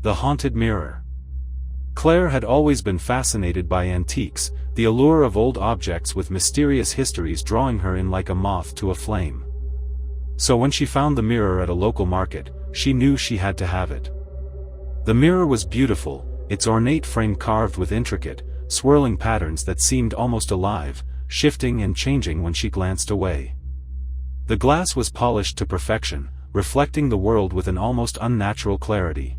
The haunted mirror. Claire had always been fascinated by antiques, the allure of old objects with mysterious histories drawing her in like a moth to a flame. So when she found the mirror at a local market, she knew she had to have it. The mirror was beautiful, its ornate frame carved with intricate, swirling patterns that seemed almost alive, shifting and changing when she glanced away. The glass was polished to perfection, reflecting the world with an almost unnatural clarity.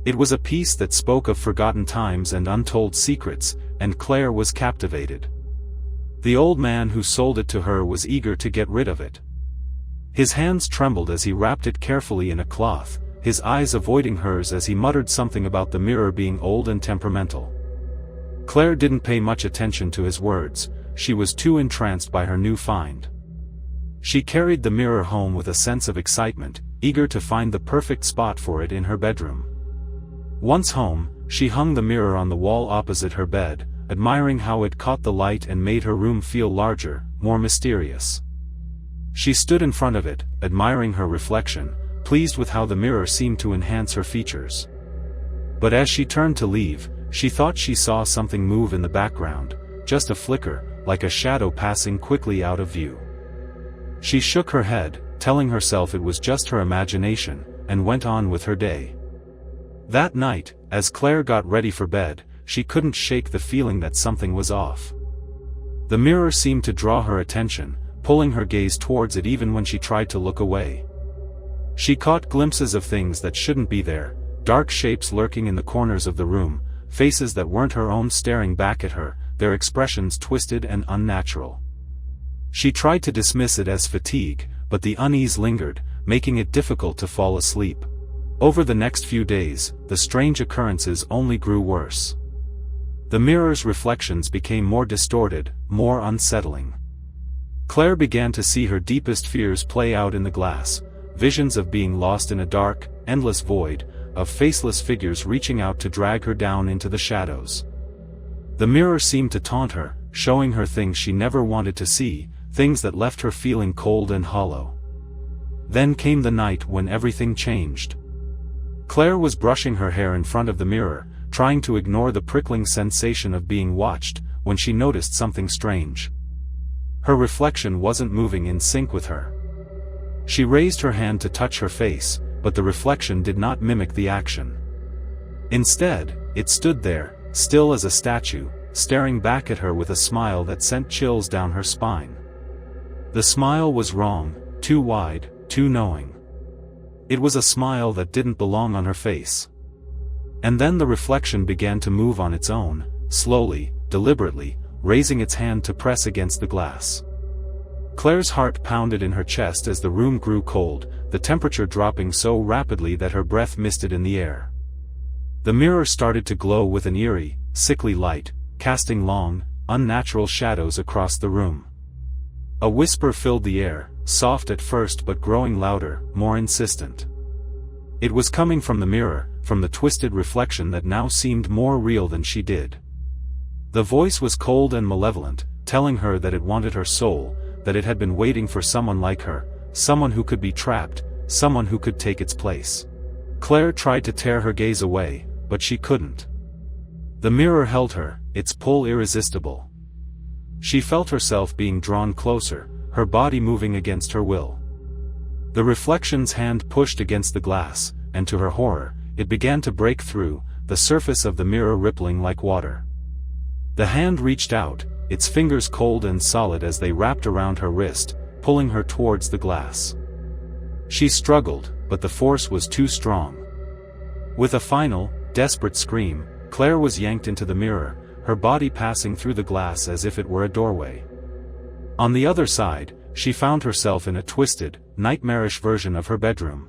It was a piece that spoke of forgotten times and untold secrets, and Claire was captivated. The old man who sold it to her was eager to get rid of it. His hands trembled as he wrapped it carefully in a cloth, his eyes avoiding hers as he muttered something about the mirror being old and temperamental. Claire didn't pay much attention to his words, she was too entranced by her new find. She carried the mirror home with a sense of excitement, eager to find the perfect spot for it in her bedroom. Once home, she hung the mirror on the wall opposite her bed, admiring how it caught the light and made her room feel larger, more mysterious. She stood in front of it, admiring her reflection, pleased with how the mirror seemed to enhance her features. But as she turned to leave, she thought she saw something move in the background, just a flicker, like a shadow passing quickly out of view. She shook her head, telling herself it was just her imagination, and went on with her day. That night, as Claire got ready for bed, she couldn't shake the feeling that something was off. The mirror seemed to draw her attention, pulling her gaze towards it even when she tried to look away. She caught glimpses of things that shouldn't be there, dark shapes lurking in the corners of the room, faces that weren't her own staring back at her, their expressions twisted and unnatural. She tried to dismiss it as fatigue, but the unease lingered, making it difficult to fall asleep. Over the next few days, the strange occurrences only grew worse. The mirror's reflections became more distorted, more unsettling. Claire began to see her deepest fears play out in the glass, visions of being lost in a dark, endless void, of faceless figures reaching out to drag her down into the shadows. The mirror seemed to taunt her, showing her things she never wanted to see, things that left her feeling cold and hollow. Then came the night when everything changed. Claire was brushing her hair in front of the mirror, trying to ignore the prickling sensation of being watched, when she noticed something strange. Her reflection wasn't moving in sync with her. She raised her hand to touch her face, but the reflection did not mimic the action. Instead, it stood there, still as a statue, staring back at her with a smile that sent chills down her spine. The smile was wrong, too wide, too knowing. It was a smile that didn't belong on her face. And then the reflection began to move on its own, slowly, deliberately, raising its hand to press against the glass. Claire's heart pounded in her chest as the room grew cold, the temperature dropping so rapidly that her breath misted in the air. The mirror started to glow with an eerie, sickly light, casting long, unnatural shadows across the room. A whisper filled the air, soft at first but growing louder, more insistent. It was coming from the mirror, from the twisted reflection that now seemed more real than she did. The voice was cold and malevolent, telling her that it wanted her soul, that it had been waiting for someone like her, someone who could be trapped, someone who could take its place. Claire tried to tear her gaze away, but she couldn't. The mirror held her, its pull irresistible. She felt herself being drawn closer, her body moving against her will. The reflection's hand pushed against the glass, and to her horror, it began to break through, the surface of the mirror rippling like water. The hand reached out, its fingers cold and solid as they wrapped around her wrist, pulling her towards the glass. She struggled, but the force was too strong. With a final, desperate scream, Claire was yanked into the mirror, her body passing through the glass as if it were a doorway. On the other side, she found herself in a twisted, nightmarish version of her bedroom.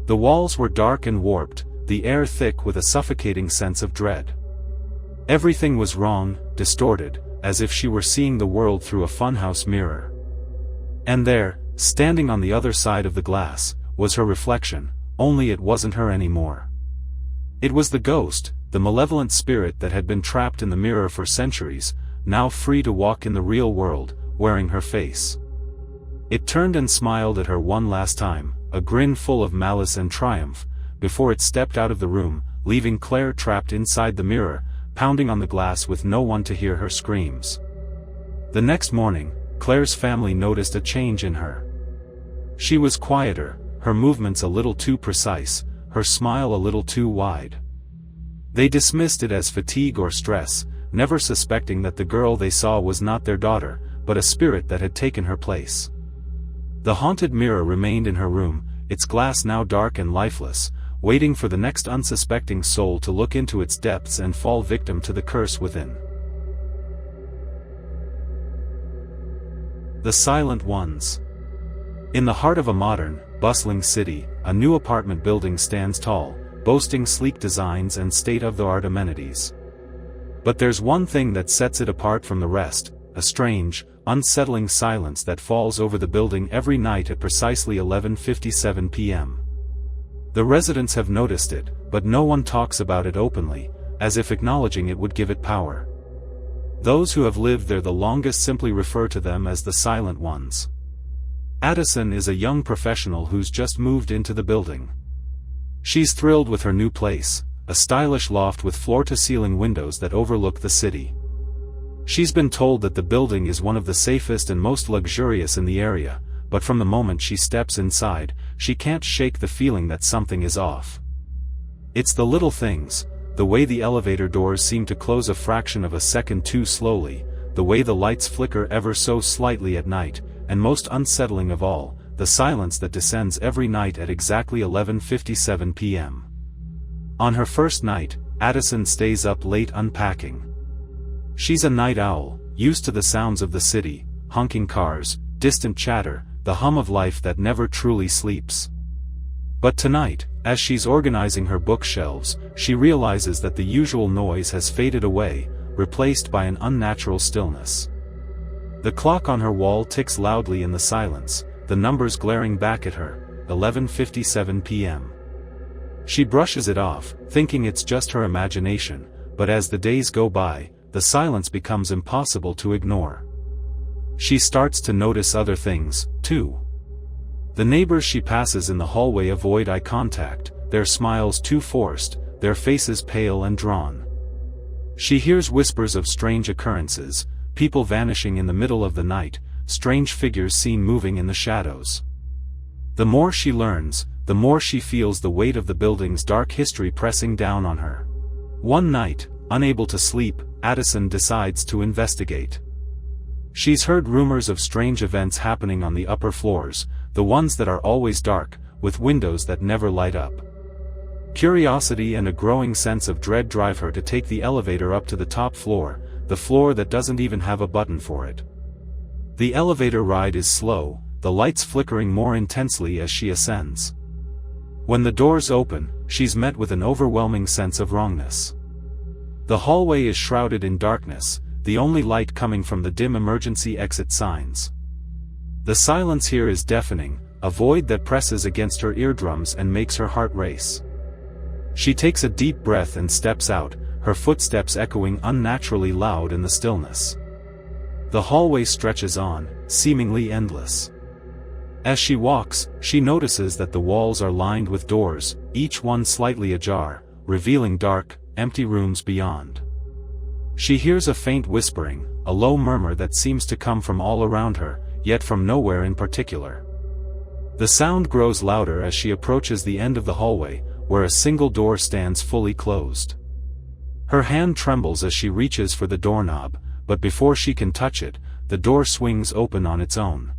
The walls were dark and warped, the air thick with a suffocating sense of dread. Everything was wrong, distorted, as if she were seeing the world through a funhouse mirror. And there, standing on the other side of the glass, was her reflection, only it wasn't her anymore. It was the ghost, the malevolent spirit that had been trapped in the mirror for centuries, now free to walk in the real world, wearing her face. It turned and smiled at her one last time, a grin full of malice and triumph, before it stepped out of the room, leaving Claire trapped inside the mirror, pounding on the glass with no one to hear her screams. The next morning, Claire's family noticed a change in her. She was quieter, her movements a little too precise, her smile a little too wide. They dismissed it as fatigue or stress, never suspecting that the girl they saw was not their daughter, but a spirit that had taken her place. The haunted mirror remained in her room, its glass now dark and lifeless, waiting for the next unsuspecting soul to look into its depths and fall victim to the curse within. The Silent Ones. In the heart of a modern, bustling city, a new apartment building stands tall, boasting sleek designs and state-of-the-art amenities. But there's one thing that sets it apart from the rest, a strange, unsettling silence that falls over the building every night at precisely 11:57 p.m. The residents have noticed it, but no one talks about it openly, as if acknowledging it would give it power. Those who have lived there the longest simply refer to them as the Silent Ones. Addison is a young professional who's just moved into the building. She's thrilled with her new place, a stylish loft with floor-to-ceiling windows that overlook the city. She's been told that the building is one of the safest and most luxurious in the area, but from the moment she steps inside, she can't shake the feeling that something is off. It's the little things, the way the elevator doors seem to close a fraction of a second too slowly, the way the lights flicker ever so slightly at night, and most unsettling of all, the silence that descends every night at exactly 11:57 p.m. On her first night, Addison stays up late unpacking. She's a night owl, used to the sounds of the city, honking cars, distant chatter, the hum of life that never truly sleeps. But tonight, as she's organizing her bookshelves, she realizes that the usual noise has faded away, replaced by an unnatural stillness. The clock on her wall ticks loudly in the silence, the numbers glaring back at her, 11:57 p.m. She brushes it off, thinking it's just her imagination, but as the days go by, the silence becomes impossible to ignore. She starts to notice other things, too. The neighbors she passes in the hallway avoid eye contact, their smiles too forced, their faces pale and drawn. She hears whispers of strange occurrences, people vanishing in the middle of the night, strange figures seen moving in the shadows. The more she learns, the more she feels the weight of the building's dark history pressing down on her. One night, unable to sleep, Addison decides to investigate. She's heard rumors of strange events happening on the upper floors, the ones that are always dark, with windows that never light up. Curiosity and a growing sense of dread drive her to take the elevator up to the top floor, the floor that doesn't even have a button for it. The elevator ride is slow, the lights flickering more intensely as she ascends. When the doors open, she's met with an overwhelming sense of wrongness. The hallway is shrouded in darkness, the only light coming from the dim emergency exit signs. The silence here is deafening, a void that presses against her eardrums and makes her heart race. She takes a deep breath and steps out, her footsteps echoing unnaturally loud in the stillness. The hallway stretches on, seemingly endless. As she walks, she notices that the walls are lined with doors, each one slightly ajar, revealing dark, empty rooms beyond. She hears a faint whispering, a low murmur that seems to come from all around her, yet from nowhere in particular. The sound grows louder as she approaches the end of the hallway, where a single door stands fully closed. Her hand trembles as she reaches for the doorknob, but before she can touch it, the door swings open on its own.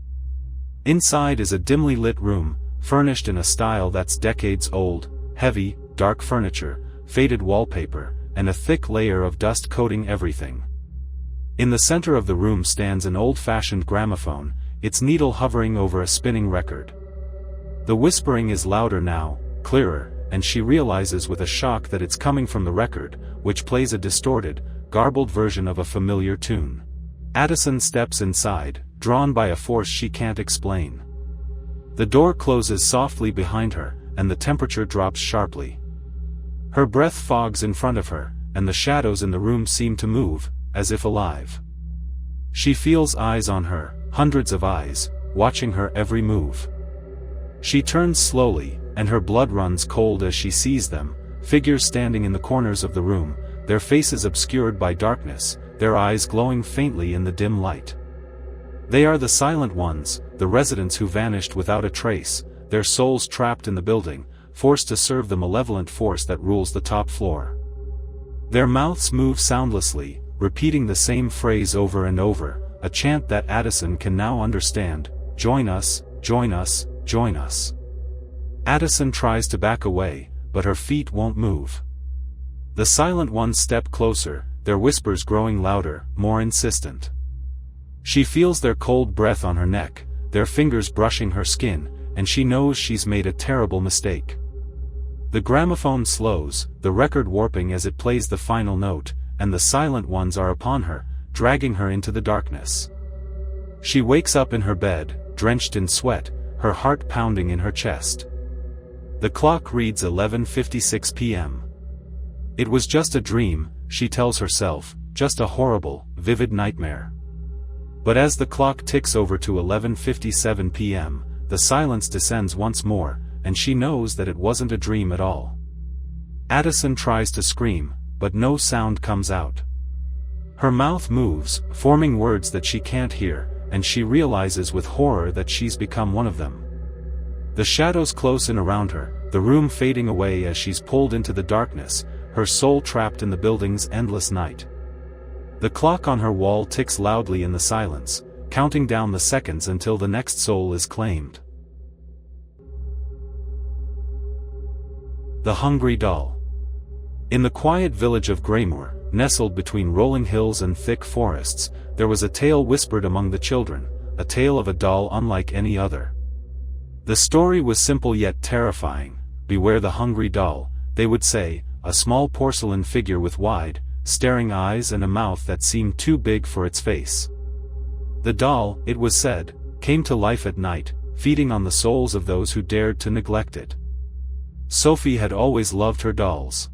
Inside is a dimly lit room, furnished in a style that's decades old, heavy, dark furniture, faded wallpaper, and a thick layer of dust coating everything. In the center of the room stands an old-fashioned gramophone, its needle hovering over a spinning record. The whispering is louder now, clearer, and she realizes with a shock that it's coming from the record, which plays a distorted, garbled version of a familiar tune. Addison steps inside, drawn by a force she can't explain. The door closes softly behind her, and the temperature drops sharply. Her breath fogs in front of her, and the shadows in the room seem to move, as if alive. She feels eyes on her, hundreds of eyes, watching her every move. She turns slowly, and her blood runs cold as she sees them, figures standing in the corners of the room, their faces obscured by darkness, their eyes glowing faintly in the dim light. They are the silent ones, the residents who vanished without a trace, their souls trapped in the building, forced to serve the malevolent force that rules the top floor. Their mouths move soundlessly, repeating the same phrase over and over, a chant that Addison can now understand: "Join us, join us, join us." Addison tries to back away, but her feet won't move. The silent ones step closer, their whispers growing louder, more insistent. She feels their cold breath on her neck, their fingers brushing her skin, and she knows she's made a terrible mistake. The gramophone slows, the record warping as it plays the final note, and the silent ones are upon her, dragging her into the darkness. She wakes up in her bed, drenched in sweat, her heart pounding in her chest. The clock reads 11:56 p.m. It was just a dream, she tells herself, just a horrible, vivid nightmare. But as the clock ticks over to 11:57 p.m., the silence descends once more, and she knows that it wasn't a dream at all. Addison tries to scream, but no sound comes out. Her mouth moves, forming words that she can't hear, and she realizes with horror that she's become one of them. The shadows close in around her, the room fading away as she's pulled into the darkness, her soul trapped in the building's endless night. The clock on her wall ticks loudly in the silence, counting down the seconds until the next soul is claimed. The Hungry Doll. In the quiet village of Greymoor, nestled between rolling hills and thick forests, there was a tale whispered among the children, a tale of a doll unlike any other. The story was simple yet terrifying. "Beware the hungry doll," they would say, a small porcelain figure with wide, staring eyes and a mouth that seemed too big for its face. The doll, it was said, came to life at night, feeding on the souls of those who dared to neglect it. Sophie had always loved her dolls.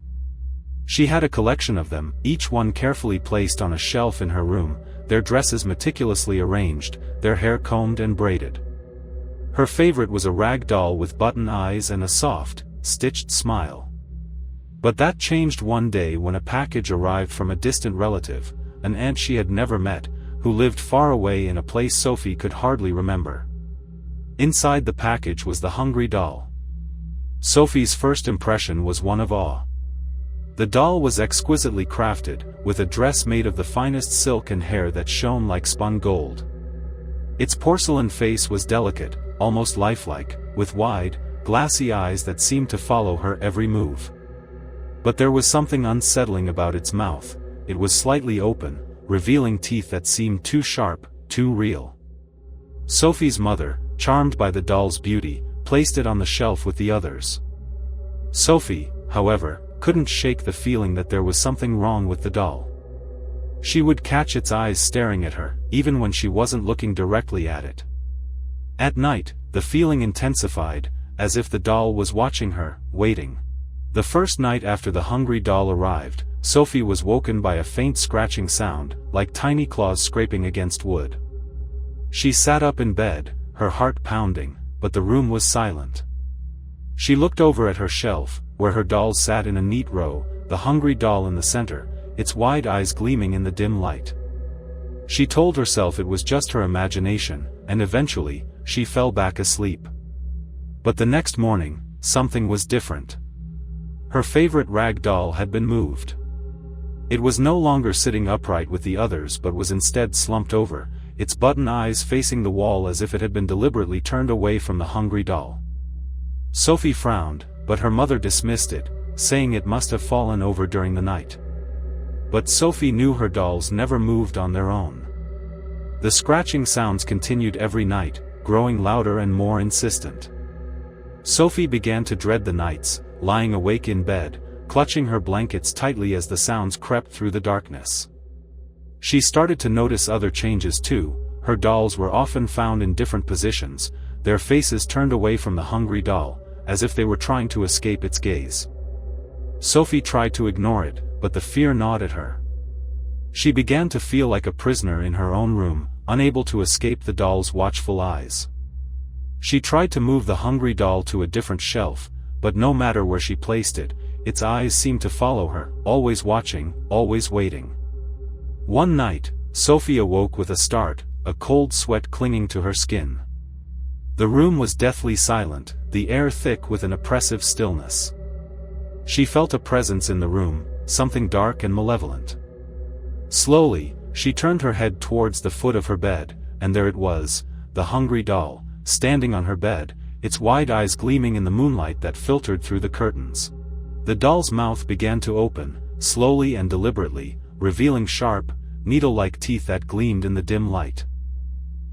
She had a collection of them, each one carefully placed on a shelf in her room, their dresses meticulously arranged, their hair combed and braided. Her favorite was a rag doll with button eyes and a soft, stitched smile. But that changed one day when a package arrived from a distant relative, an aunt she had never met, who lived far away in a place Sophie could hardly remember. Inside the package was the hungry doll. Sophie's first impression was one of awe. The doll was exquisitely crafted, with a dress made of the finest silk and hair that shone like spun gold. Its porcelain face was delicate, almost lifelike, with wide, glassy eyes that seemed to follow her every move. But there was something unsettling about its mouth. It was slightly open, revealing teeth that seemed too sharp, too real. Sophie's mother, charmed by the doll's beauty, placed it on the shelf with the others. Sophie, however, couldn't shake the feeling that there was something wrong with the doll. She would catch its eyes staring at her, even when she wasn't looking directly at it. At night, the feeling intensified, as if the doll was watching her, waiting. The first night after the hungry doll arrived, Sophie was woken by a faint scratching sound, like tiny claws scraping against wood. She sat up in bed, her heart pounding, but the room was silent. She looked over at her shelf, where her dolls sat in a neat row, the hungry doll in the center, its wide eyes gleaming in the dim light. She told herself it was just her imagination, and eventually, she fell back asleep. But the next morning, something was different. Her favorite rag doll had been moved. It was no longer sitting upright with the others but was instead slumped over, its button eyes facing the wall as if it had been deliberately turned away from the hungry doll. Sophie frowned, but her mother dismissed it, saying it must have fallen over during the night. But Sophie knew her dolls never moved on their own. The scratching sounds continued every night, growing louder and more insistent. Sophie began to dread the nights, lying awake in bed, clutching her blankets tightly as the sounds crept through the darkness. She started to notice other changes too. Her dolls were often found in different positions, their faces turned away from the hungry doll, as if they were trying to escape its gaze. Sophie tried to ignore it, but the fear gnawed at her. She began to feel like a prisoner in her own room, unable to escape the doll's watchful eyes. She tried to move the hungry doll to a different shelf, but no matter where she placed it, its eyes seemed to follow her, always watching, always waiting. One night, Sophie awoke with a start, a cold sweat clinging to her skin. The room was deathly silent, the air thick with an oppressive stillness. She felt a presence in the room, something dark and malevolent. Slowly, she turned her head towards the foot of her bed, and there it was, the hungry doll, standing on her bed, its wide eyes gleaming in the moonlight that filtered through the curtains. The doll's mouth began to open, slowly and deliberately, revealing sharp, needle-like teeth that gleamed in the dim light.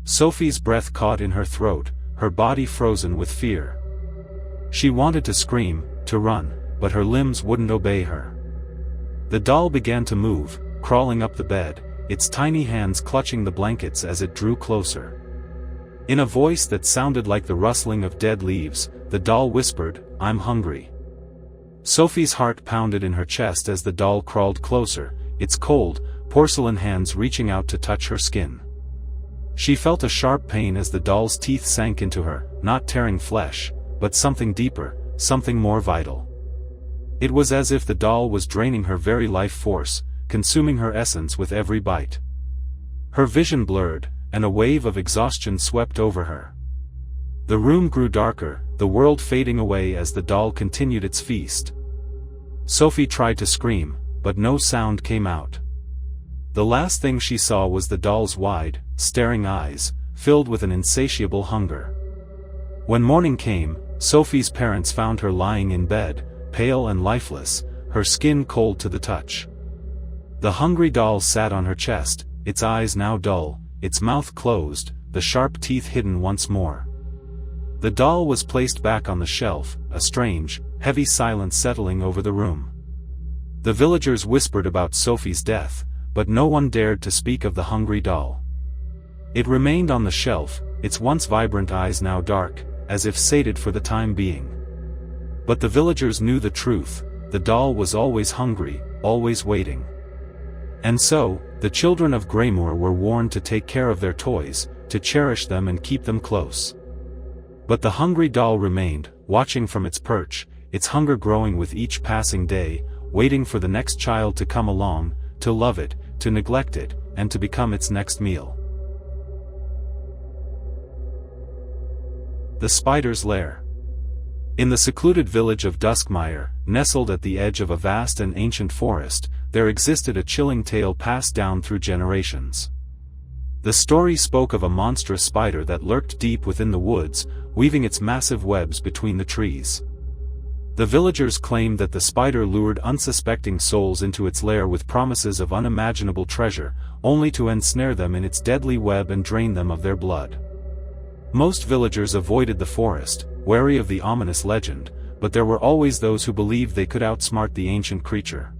Sophie's breath caught in her throat, her body frozen with fear. She wanted to scream, to run, but her limbs wouldn't obey her. The doll began to move, crawling up the bed, its tiny hands clutching the blankets as it drew closer. In a voice that sounded like the rustling of dead leaves, the doll whispered, "I'm hungry." Sophie's heart pounded in her chest as the doll crawled closer, its cold, porcelain hands reaching out to touch her skin. She felt a sharp pain as the doll's teeth sank into her, not tearing flesh, but something deeper, something more vital. It was as if the doll was draining her very life force, consuming her essence with every bite. Her vision blurred, and a wave of exhaustion swept over her. The room grew darker, the world fading away as the doll continued its feast. Sophie tried to scream, but no sound came out. The last thing she saw was the doll's wide, staring eyes, filled with an insatiable hunger. When morning came, Sophie's parents found her lying in bed, pale and lifeless, her skin cold to the touch. The hungry doll sat on her chest, its eyes now dull, its mouth closed, the sharp teeth hidden once more. The doll was placed back on the shelf, a strange, heavy silence settling over the room. The villagers whispered about Sophie's death, but no one dared to speak of the hungry doll. It remained on the shelf, its once vibrant eyes now dark, as if sated for the time being. But the villagers knew the truth, the doll was always hungry, always waiting. And so, the children of Greymoor were warned to take care of their toys, to cherish them and keep them close. But the hungry doll remained, watching from its perch, its hunger growing with each passing day, waiting for the next child to come along, to love it, to neglect it, and to become its next meal. The Spider's Lair. In the secluded village of Duskmire, nestled at the edge of a vast and ancient forest, there existed a chilling tale passed down through generations. The story spoke of a monstrous spider that lurked deep within the woods, weaving its massive webs between the trees. The villagers claimed that the spider lured unsuspecting souls into its lair with promises of unimaginable treasure, only to ensnare them in its deadly web and drain them of their blood. Most villagers avoided the forest, wary of the ominous legend, but there were always those who believed they could outsmart the ancient creature.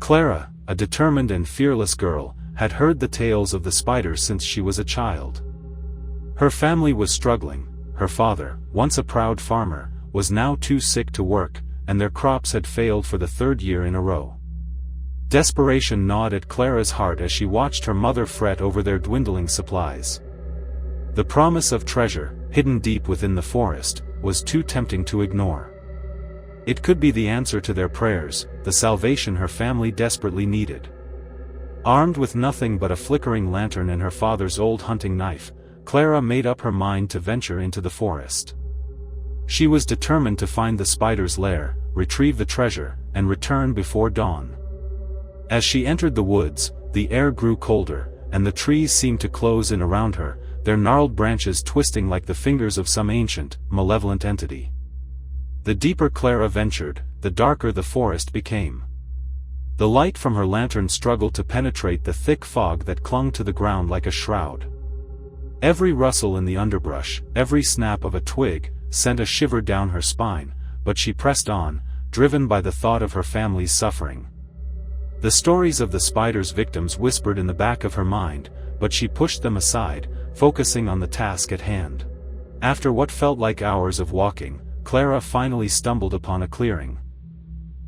Clara, a determined and fearless girl, had heard the tales of the spider since she was a child. Her family was struggling, her father, once a proud farmer, was now too sick to work, and their crops had failed for the third year in a row. Desperation gnawed at Clara's heart as she watched her mother fret over their dwindling supplies. The promise of treasure, hidden deep within the forest, was too tempting to ignore. It could be the answer to their prayers, the salvation her family desperately needed. Armed with nothing but a flickering lantern and her father's old hunting knife, Clara made up her mind to venture into the forest. She was determined to find the spider's lair, retrieve the treasure, and return before dawn. As she entered the woods, the air grew colder, and the trees seemed to close in around her, their gnarled branches twisting like the fingers of some ancient, malevolent entity. The deeper Clara ventured, the darker the forest became. The light from her lantern struggled to penetrate the thick fog that clung to the ground like a shroud. Every rustle in the underbrush, every snap of a twig, sent a shiver down her spine, but she pressed on, driven by the thought of her family's suffering. The stories of the spider's victims whispered in the back of her mind, but she pushed them aside, focusing on the task at hand. After what felt like hours of walking, Clara finally stumbled upon a clearing.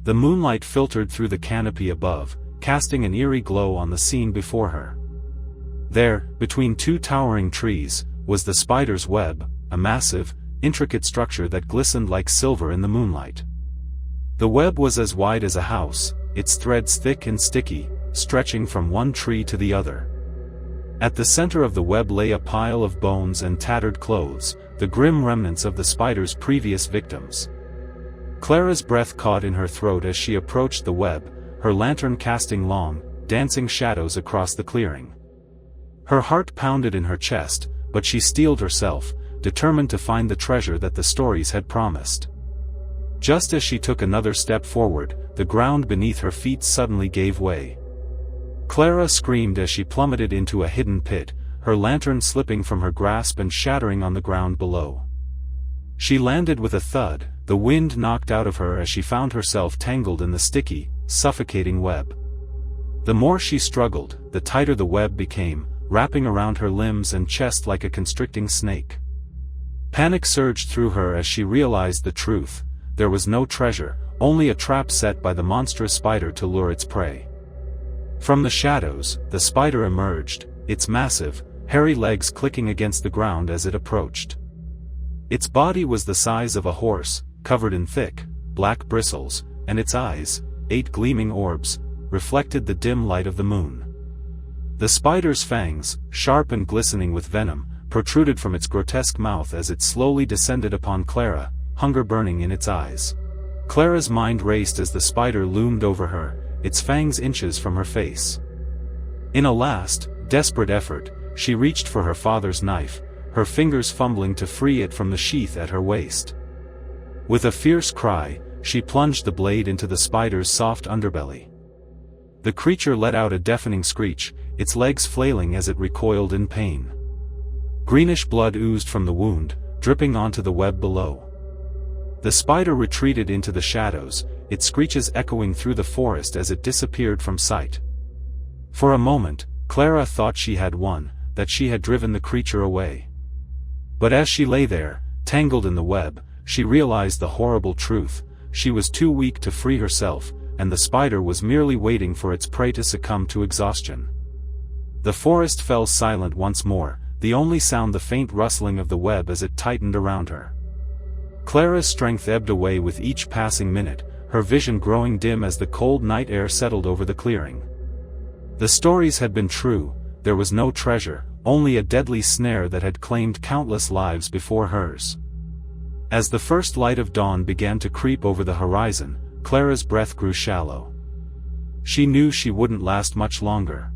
The moonlight filtered through the canopy above, casting an eerie glow on the scene before her. There, between two towering trees, was the spider's web, a massive, intricate structure that glistened like silver in the moonlight. The web was as wide as a house, its threads thick and sticky, stretching from one tree to the other. At the center of the web lay a pile of bones and tattered clothes, the grim remnants of the spider's previous victims. Clara's breath caught in her throat as she approached the web, her lantern casting long, dancing shadows across the clearing. Her heart pounded in her chest, but she steeled herself, determined to find the treasure that the stories had promised. Just as she took another step forward, the ground beneath her feet suddenly gave way. Clara screamed as she plummeted into a hidden pit, her lantern slipping from her grasp and shattering on the ground below. She landed with a thud, the wind knocked out of her as she found herself tangled in the sticky, suffocating web. The more she struggled, the tighter the web became, wrapping around her limbs and chest like a constricting snake. Panic surged through her as she realized the truth: there was no treasure, only a trap set by the monstrous spider to lure its prey. From the shadows, the spider emerged, its massive, hairy legs clicking against the ground as it approached. Its body was the size of a horse, covered in thick, black bristles, and its eyes, 8 gleaming orbs, reflected the dim light of the moon. The spider's fangs, sharp and glistening with venom, protruded from its grotesque mouth as it slowly descended upon Clara, hunger burning in its eyes. Clara's mind raced as the spider loomed over her, its fangs inches from her face. In a last, desperate effort, she reached for her father's knife, her fingers fumbling to free it from the sheath at her waist. With a fierce cry, she plunged the blade into the spider's soft underbelly. The creature let out a deafening screech, its legs flailing as it recoiled in pain. Greenish blood oozed from the wound, dripping onto the web below. The spider retreated into the shadows, its screeches echoing through the forest as it disappeared from sight. For a moment, Clara thought she had won, that she had driven the creature away. But as she lay there, tangled in the web, she realized the horrible truth: she was too weak to free herself, and the spider was merely waiting for its prey to succumb to exhaustion. The forest fell silent once more, the only sound the faint rustling of the web as it tightened around her. Clara's strength ebbed away with each passing minute, her vision growing dim as the cold night air settled over the clearing. The stories had been true: there was no treasure, only a deadly snare that had claimed countless lives before hers. As the first light of dawn began to creep over the horizon, Clara's breath grew shallow. She knew she wouldn't last much longer.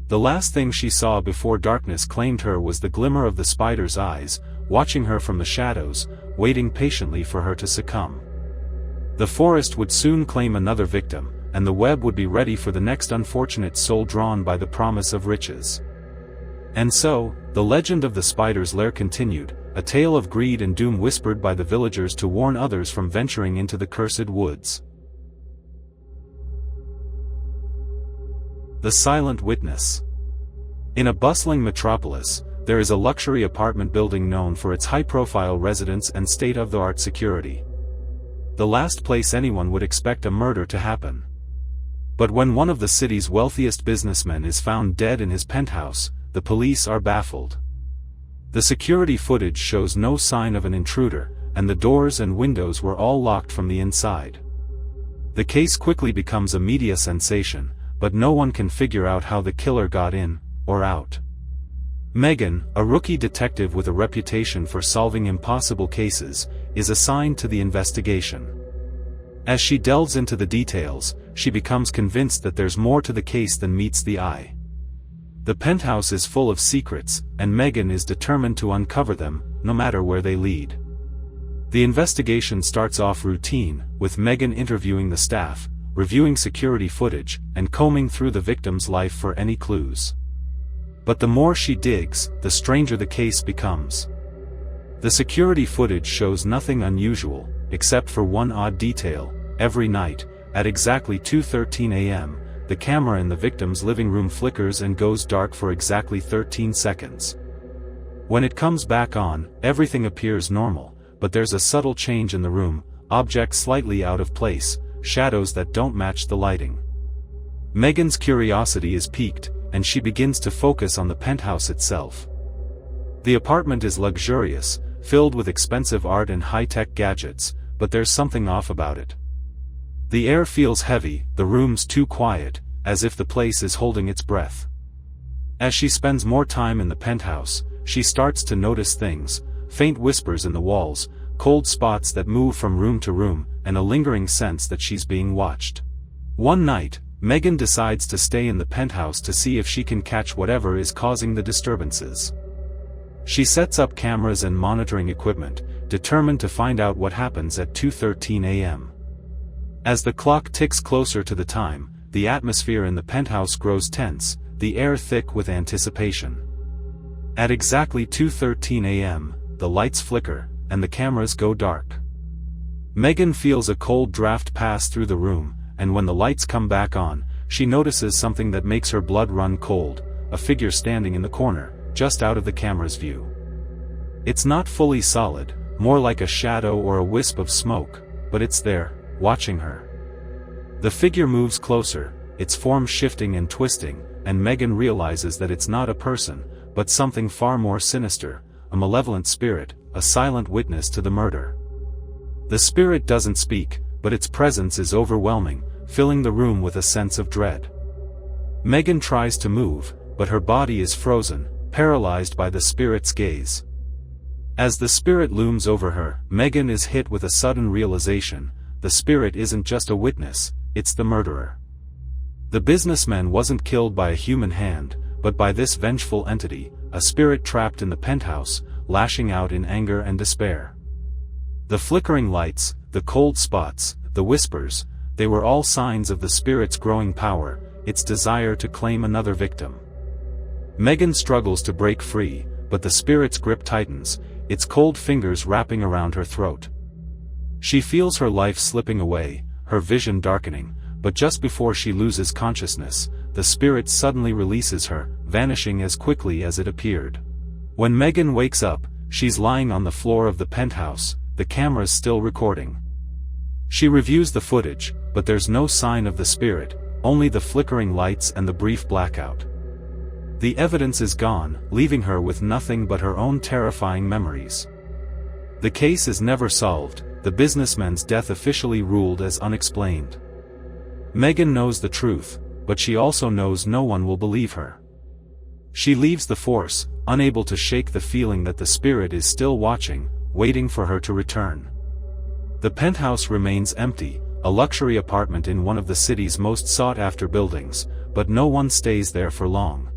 The last thing she saw before darkness claimed her was the glimmer of the spider's eyes, watching her from the shadows, waiting patiently for her to succumb. The forest would soon claim another victim, and the web would be ready for the next unfortunate soul drawn by the promise of riches. And so, the legend of the spider's lair continued, a tale of greed and doom whispered by the villagers to warn others from venturing into the cursed woods. The Silent Witness. In a bustling metropolis, there is a luxury apartment building known for its high-profile residents and state-of-the-art security. The last place anyone would expect a murder to happen. But when one of the city's wealthiest businessmen is found dead in his penthouse, the police are baffled. The security footage shows no sign of an intruder, and the doors and windows were all locked from the inside. The case quickly becomes a media sensation, but no one can figure out how the killer got in, or out. Megan, a rookie detective with a reputation for solving impossible cases, is assigned to the investigation. As she delves into the details, she becomes convinced that there's more to the case than meets the eye. The penthouse is full of secrets, and Megan is determined to uncover them, no matter where they lead. The investigation starts off routine, with Megan interviewing the staff, reviewing security footage, and combing through the victim's life for any clues. But the more she digs, the stranger the case becomes. The security footage shows nothing unusual, except for one odd detail: every night, at exactly 2:13 a.m., the camera in the victim's living room flickers and goes dark for exactly 13 seconds. When it comes back on, everything appears normal, but there's a subtle change in the room: objects slightly out of place, shadows that don't match the lighting. Megan's curiosity is piqued, and she begins to focus on the penthouse itself. The apartment is luxurious, filled with expensive art and high-tech gadgets, but there's something off about it. The air feels heavy, the room's too quiet, as if the place is holding its breath. As she spends more time in the penthouse, she starts to notice things, faint whispers in the walls, cold spots that move from room to room, and a lingering sense that she's being watched. One night, Megan decides to stay in the penthouse to see if she can catch whatever is causing the disturbances. She sets up cameras and monitoring equipment, determined to find out what happens at 2:13 a.m. As the clock ticks closer to the time, the atmosphere in the penthouse grows tense, the air thick with anticipation. At exactly 2:13 a.m., the lights flicker, and the cameras go dark. Megan feels a cold draft pass through the room, and when the lights come back on, she notices something that makes her blood run cold, a figure standing in the corner, just out of the camera's view. It's not fully solid, more like a shadow or a wisp of smoke, but it's there, watching her. The figure moves closer, its form shifting and twisting, and Megan realizes that it's not a person, but something far more sinister, a malevolent spirit, a silent witness to the murder. The spirit doesn't speak, but its presence is overwhelming, filling the room with a sense of dread. Megan tries to move, but her body is frozen, paralyzed by the spirit's gaze. As the spirit looms over her, Megan is hit with a sudden realization: the spirit isn't just a witness, it's the murderer. The businessman wasn't killed by a human hand, but by this vengeful entity, a spirit trapped in the penthouse, lashing out in anger and despair. The flickering lights, the cold spots, the whispers, they were all signs of the spirit's growing power, its desire to claim another victim. Megan struggles to break free, but the spirit's grip tightens, its cold fingers wrapping around her throat. She feels her life slipping away, her vision darkening, but just before she loses consciousness, the spirit suddenly releases her, vanishing as quickly as it appeared. When Megan wakes up, she's lying on the floor of the penthouse, the camera's still recording. She reviews the footage, but there's no sign of the spirit, only the flickering lights and the brief blackout. The evidence is gone, leaving her with nothing but her own terrifying memories. The case is never solved, the businessman's death officially ruled as unexplained. Megan knows the truth, but she also knows no one will believe her. She leaves the force, unable to shake the feeling that the spirit is still watching, waiting for her to return. The penthouse remains empty, a luxury apartment in one of the city's most sought-after buildings, but no one stays there for long.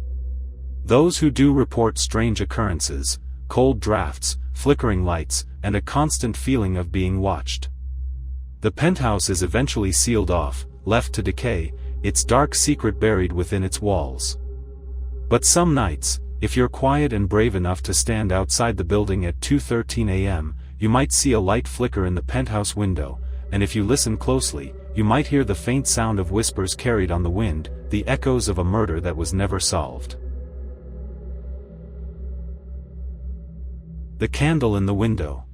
Those who do report strange occurrences, cold drafts, flickering lights, and a constant feeling of being watched. The penthouse is eventually sealed off, left to decay, its dark secret buried within its walls. But some nights, if you're quiet and brave enough to stand outside the building at 2:13 a.m., you might see a light flicker in the penthouse window, and if you listen closely, you might hear the faint sound of whispers carried on the wind, the echoes of a murder that was never solved. The candle in the window.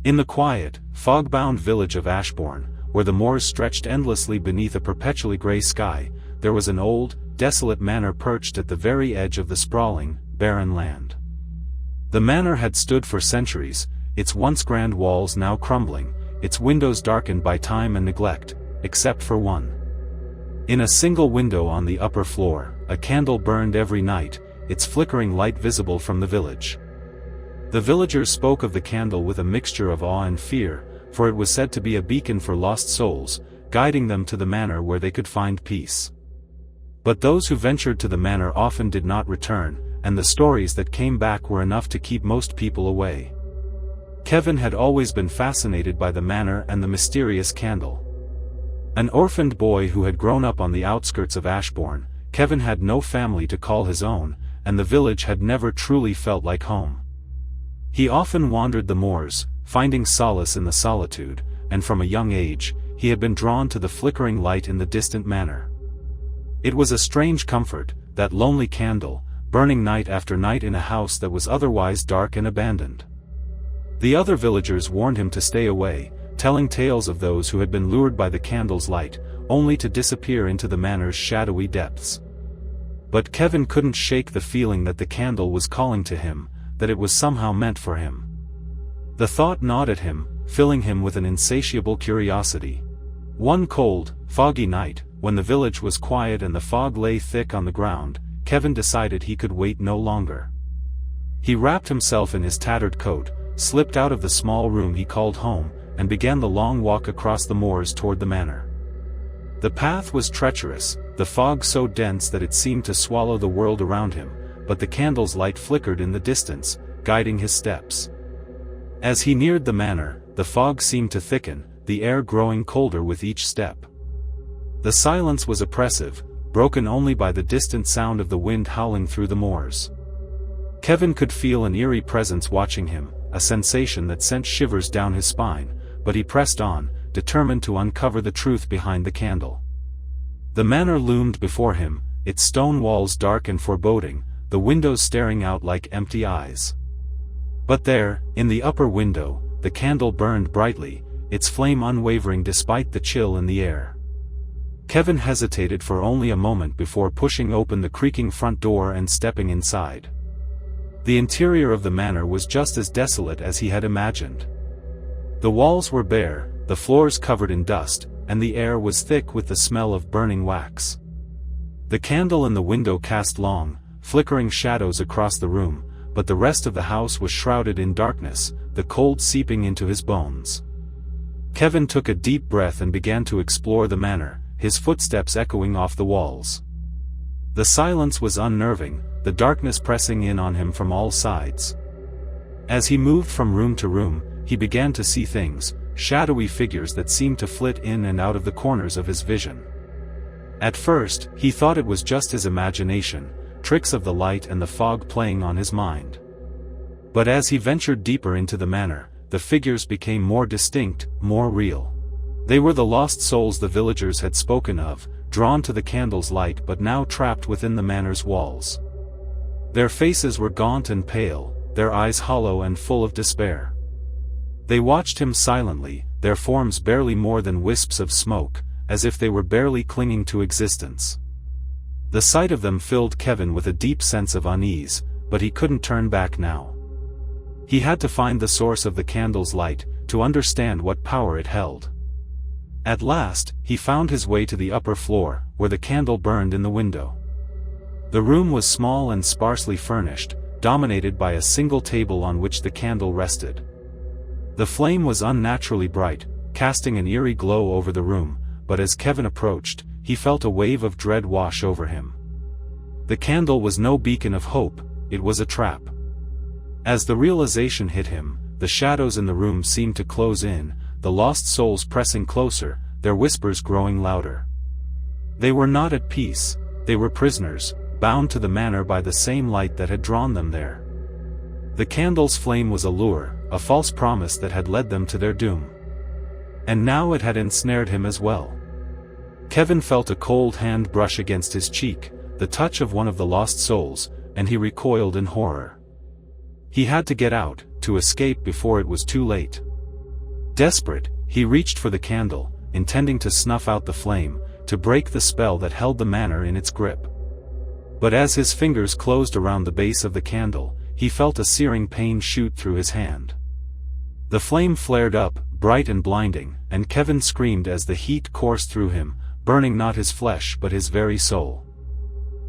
In the quiet, fog-bound village of Ashbourne, where the moors stretched endlessly beneath a perpetually grey sky, there was an old, desolate manor perched at the very edge of the sprawling, barren land. The manor had stood for centuries, its once grand walls now crumbling, its windows darkened by time and neglect, except for one. In a single window on the upper floor, a candle burned every night, its flickering light visible from the village. The villagers spoke of the candle with a mixture of awe and fear, for it was said to be a beacon for lost souls, guiding them to the manor where they could find peace. But those who ventured to the manor often did not return, and the stories that came back were enough to keep most people away. Kevin had always been fascinated by the manor and the mysterious candle. An orphaned boy who had grown up on the outskirts of Ashbourne, Kevin had no family to call his own, and the village had never truly felt like home. He often wandered the moors, finding solace in the solitude, and from a young age, he had been drawn to the flickering light in the distant manor. It was a strange comfort, that lonely candle, burning night after night in a house that was otherwise dark and abandoned. The other villagers warned him to stay away, telling tales of those who had been lured by the candle's light, only to disappear into the manor's shadowy depths. But Kevin couldn't shake the feeling that the candle was calling to him, that it was somehow meant for him. The thought gnawed at him, filling him with an insatiable curiosity. One cold, foggy night, when the village was quiet and the fog lay thick on the ground, Kevin decided he could wait no longer. He wrapped himself in his tattered coat, slipped out of the small room he called home, and began the long walk across the moors toward the manor. The path was treacherous, the fog so dense that it seemed to swallow the world around him, but the candle's light flickered in the distance, guiding his steps. As he neared the manor, the fog seemed to thicken, the air growing colder with each step. The silence was oppressive, broken only by the distant sound of the wind howling through the moors. Kevin could feel an eerie presence watching him, a sensation that sent shivers down his spine, but he pressed on, determined to uncover the truth behind the candle. The manor loomed before him, its stone walls dark and foreboding, the windows staring out like empty eyes. But there, in the upper window, the candle burned brightly, its flame unwavering despite the chill in the air. Kevin hesitated for only a moment before pushing open the creaking front door and stepping inside. The interior of the manor was just as desolate as he had imagined. The walls were bare, the floors covered in dust, and the air was thick with the smell of burning wax. The candle in the window cast long, flickering shadows across the room, but the rest of the house was shrouded in darkness, the cold seeping into his bones. Kevin took a deep breath and began to explore the manor, his footsteps echoing off the walls. The silence was unnerving, the darkness pressing in on him from all sides. As he moved from room to room, he began to see things, shadowy figures that seemed to flit in and out of the corners of his vision. At first, he thought it was just his imagination, tricks of the light and the fog playing on his mind. But as he ventured deeper into the manor, the figures became more distinct, more real. They were the lost souls the villagers had spoken of, drawn to the candle's light but now trapped within the manor's walls. Their faces were gaunt and pale, their eyes hollow and full of despair. They watched him silently, their forms barely more than wisps of smoke, as if they were barely clinging to existence. The sight of them filled Kevin with a deep sense of unease, but he couldn't turn back now. He had to find the source of the candle's light, to understand what power it held. At last, he found his way to the upper floor, where the candle burned in the window. The room was small and sparsely furnished, dominated by a single table on which the candle rested. The flame was unnaturally bright, casting an eerie glow over the room, but as Kevin approached, he felt a wave of dread wash over him. The candle was no beacon of hope, it was a trap. As the realization hit him, the shadows in the room seemed to close in, the lost souls pressing closer, their whispers growing louder. They were not at peace, they were prisoners, bound to the manor by the same light that had drawn them there. The candle's flame was a lure, a false promise that had led them to their doom. And now it had ensnared him as well. Kevin felt a cold hand brush against his cheek, the touch of one of the lost souls, and he recoiled in horror. He had to get out, to escape before it was too late. Desperate, he reached for the candle, intending to snuff out the flame, to break the spell that held the manor in its grip. But as his fingers closed around the base of the candle, he felt a searing pain shoot through his hand. The flame flared up, bright and blinding, and Kevin screamed as the heat coursed through him, burning not his flesh but his very soul.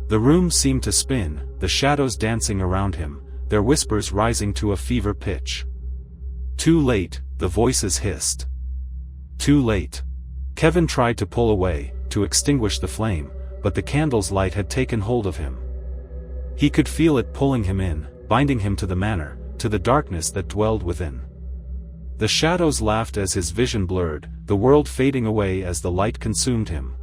The room seemed to spin, the shadows dancing around him, their whispers rising to a fever pitch. Too late, the voices hissed. Too late. Kevin tried to pull away, to extinguish the flame, but the candle's light had taken hold of him. He could feel it pulling him in, binding him to the manor, to the darkness that dwelled within. The shadows laughed as his vision blurred, the world fading away as the light consumed him.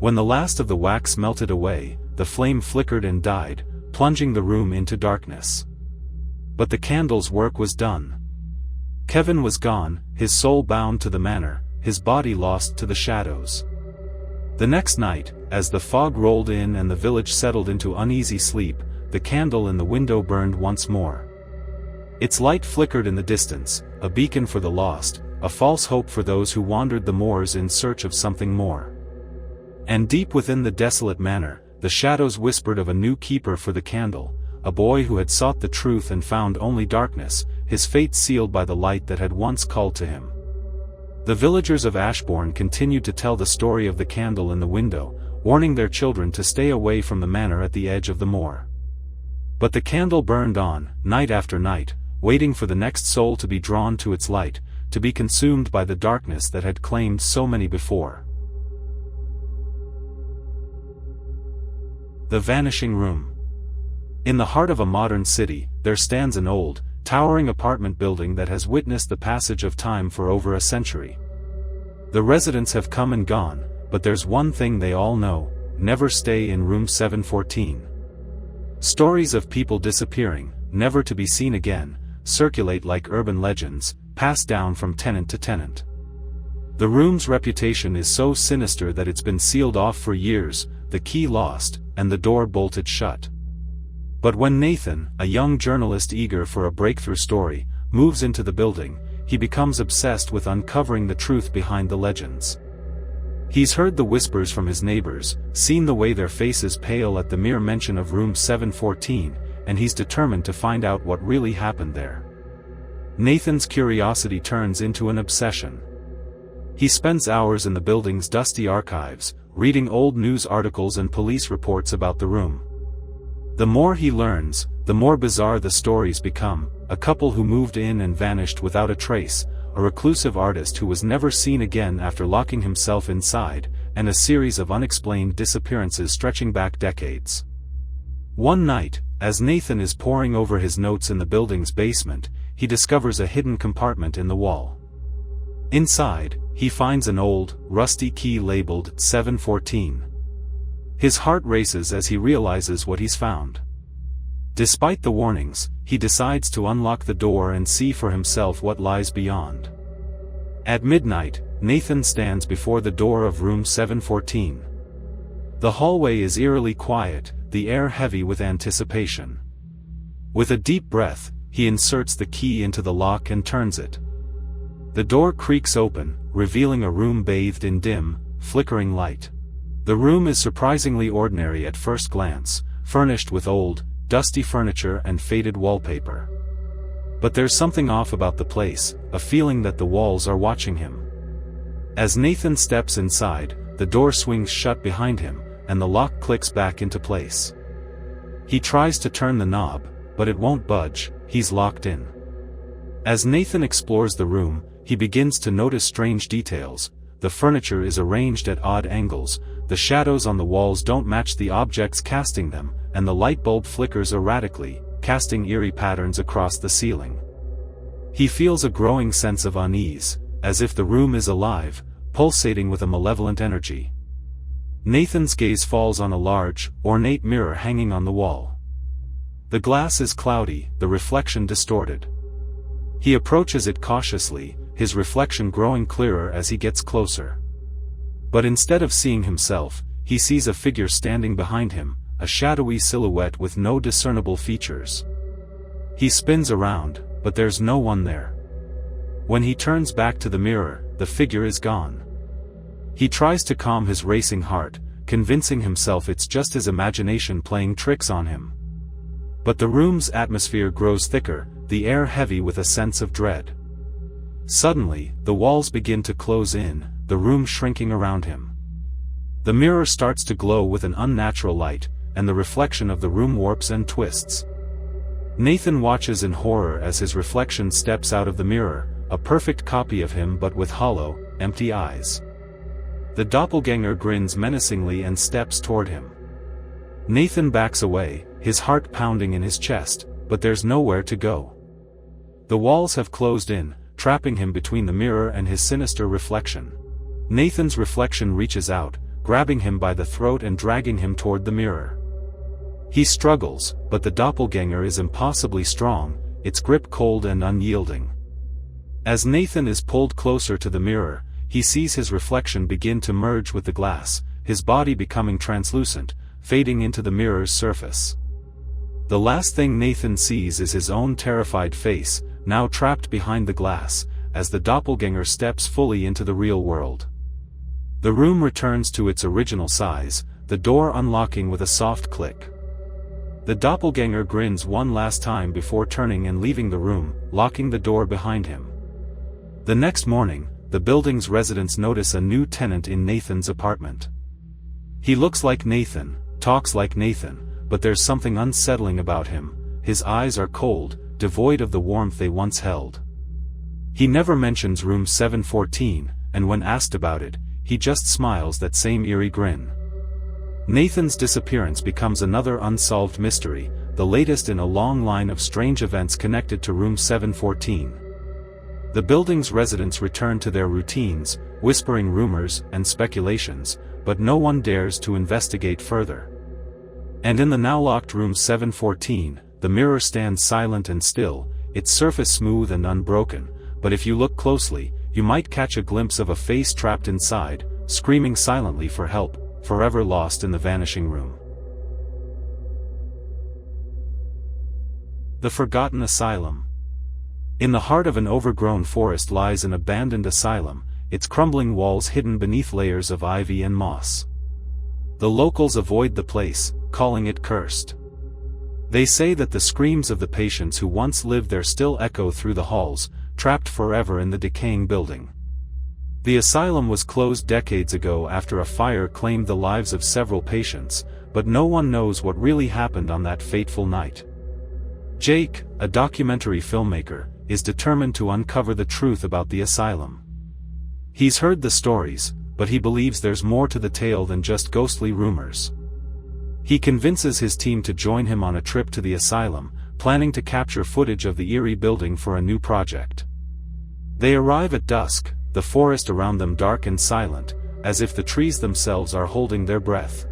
When the last of the wax melted away, the flame flickered and died, plunging the room into darkness. But the candle's work was done. Kevin was gone, his soul bound to the manor, his body lost to the shadows. The next night, as the fog rolled in and the village settled into uneasy sleep, the candle in the window burned once more. Its light flickered in the distance, a beacon for the lost, a false hope for those who wandered the moors in search of something more. And deep within the desolate manor, the shadows whispered of a new keeper for the candle, a boy who had sought the truth and found only darkness, his fate sealed by the light that had once called to him. The villagers of Ashbourne continued to tell the story of the candle in the window, warning their children to stay away from the manor at the edge of the moor. But the candle burned on, night after night, waiting for the next soul to be drawn to its light, to be consumed by the darkness that had claimed so many before. The Vanishing Room. In the heart of a modern city, there stands an old, towering apartment building that has witnessed the passage of time for over a century. The residents have come and gone, but there's one thing they all know: never stay in room 714. Stories of people disappearing, never to be seen again, circulate like urban legends, passed down from tenant to tenant. The room's reputation is so sinister that it's been sealed off for years, the key lost, and the door bolted shut. But when Nathan, a young journalist eager for a breakthrough story, moves into the building, he becomes obsessed with uncovering the truth behind the legends. He's heard the whispers from his neighbors, seen the way their faces pale at the mere mention of room 714, and he's determined to find out what really happened there. Nathan's curiosity turns into an obsession. He spends hours in the building's dusty archives, reading old news articles and police reports about the room. The more he learns, the more bizarre the stories become: a couple who moved in and vanished without a trace, a reclusive artist who was never seen again after locking himself inside, and a series of unexplained disappearances stretching back decades. One night, as Nathan is poring over his notes in the building's basement, he discovers a hidden compartment in the wall. Inside, he finds an old, rusty key labeled 714. His heart races as he realizes what he's found. Despite the warnings, he decides to unlock the door and see for himself what lies beyond. At midnight, Nathan stands before the door of room 714. The hallway is eerily quiet, the air heavy with anticipation. With a deep breath, he inserts the key into the lock and turns it. The door creaks open, revealing a room bathed in dim, flickering light. The room is surprisingly ordinary at first glance, furnished with old, dusty furniture and faded wallpaper. But there's something off about the place, a feeling that the walls are watching him. As Nathan steps inside, the door swings shut behind him, and the lock clicks back into place. He tries to turn the knob, but it won't budge, he's locked in. As Nathan explores the room, he begins to notice strange details. The furniture is arranged at odd angles, the shadows on the walls don't match the objects casting them, and the light bulb flickers erratically, casting eerie patterns across the ceiling. He feels a growing sense of unease, as if the room is alive, pulsating with a malevolent energy. Nathan's gaze falls on a large, ornate mirror hanging on the wall. The glass is cloudy, the reflection distorted. He approaches it cautiously, his reflection growing clearer as he gets closer. But instead of seeing himself, he sees a figure standing behind him, a shadowy silhouette with no discernible features. He spins around, but there's no one there. When he turns back to the mirror, the figure is gone. He tries to calm his racing heart, convincing himself it's just his imagination playing tricks on him. But the room's atmosphere grows thicker, the air heavy with a sense of dread. Suddenly, the walls begin to close in, the room shrinking around him. The mirror starts to glow with an unnatural light, and the reflection of the room warps and twists. Nathan watches in horror as his reflection steps out of the mirror, a perfect copy of him but with hollow, empty eyes. The doppelganger grins menacingly and steps toward him. Nathan backs away, his heart pounding in his chest, but there's nowhere to go. The walls have closed in, trapping him between the mirror and his sinister reflection. Nathan's reflection reaches out, grabbing him by the throat and dragging him toward the mirror. He struggles, but the doppelganger is impossibly strong, its grip cold and unyielding. As Nathan is pulled closer to the mirror, he sees his reflection begin to merge with the glass, his body becoming translucent, fading into the mirror's surface. The last thing Nathan sees is his own terrified face, now trapped behind the glass, as the doppelganger steps fully into the real world. The room returns to its original size, the door unlocking with a soft click. The doppelganger grins one last time before turning and leaving the room, locking the door behind him. The next morning, the building's residents notice a new tenant in Nathan's apartment. He looks like Nathan, talks like Nathan, but there's something unsettling about him. His eyes are cold, devoid of the warmth they once held. He never mentions room 714, and when asked about it, he just smiles that same eerie grin. Nathan's disappearance becomes another unsolved mystery, the latest in a long line of strange events connected to room 714. The building's residents return to their routines, whispering rumors and speculations, but no one dares to investigate further. And in the now-locked room 714, the mirror stands silent and still, its surface smooth and unbroken, but if you look closely, you might catch a glimpse of a face trapped inside, screaming silently for help, forever lost in the vanishing room. The Forgotten Asylum. In the heart of an overgrown forest lies an abandoned asylum, its crumbling walls hidden beneath layers of ivy and moss. The locals avoid the place, calling it cursed. They say that the screams of the patients who once lived there still echo through the halls, trapped forever in the decaying building. The asylum was closed decades ago after a fire claimed the lives of several patients, but no one knows what really happened on that fateful night. Jake, a documentary filmmaker, is determined to uncover the truth about the asylum. He's heard the stories, but he believes there's more to the tale than just ghostly rumors. He convinces his team to join him on a trip to the asylum, planning to capture footage of the eerie building for a new project. They arrive at dusk, the forest around them dark and silent, as if the trees themselves are holding their breath.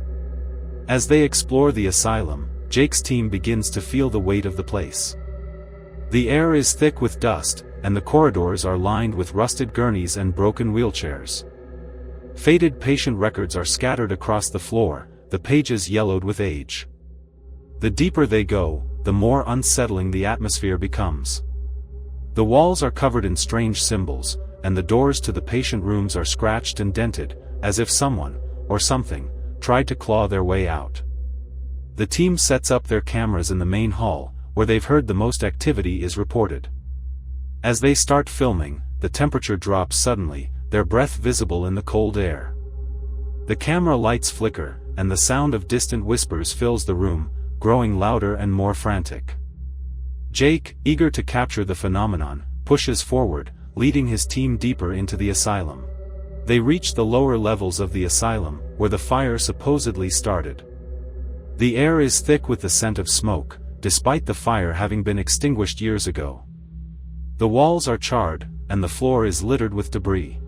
As they explore the asylum, Jake's team begins to feel the weight of the place. The air is thick with dust, and the corridors are lined with rusted gurneys and broken wheelchairs. Faded patient records are scattered across the floor, the pages yellowed with age. The deeper they go, the more unsettling the atmosphere becomes. The walls are covered in strange symbols, and the doors to the patient rooms are scratched and dented, as if someone, or something, tried to claw their way out. The team sets up their cameras in the main hall, where they've heard the most activity is reported. As they start filming, the temperature drops suddenly, their breath visible in the cold air. The camera lights flicker, and the sound of distant whispers fills the room, growing louder and more frantic. Jake, eager to capture the phenomenon, pushes forward, leading his team deeper into the asylum. They reach the lower levels of the asylum, where the fire supposedly started. The air is thick with the scent of smoke, despite the fire having been extinguished years ago. The walls are charred, and the floor is littered with debris.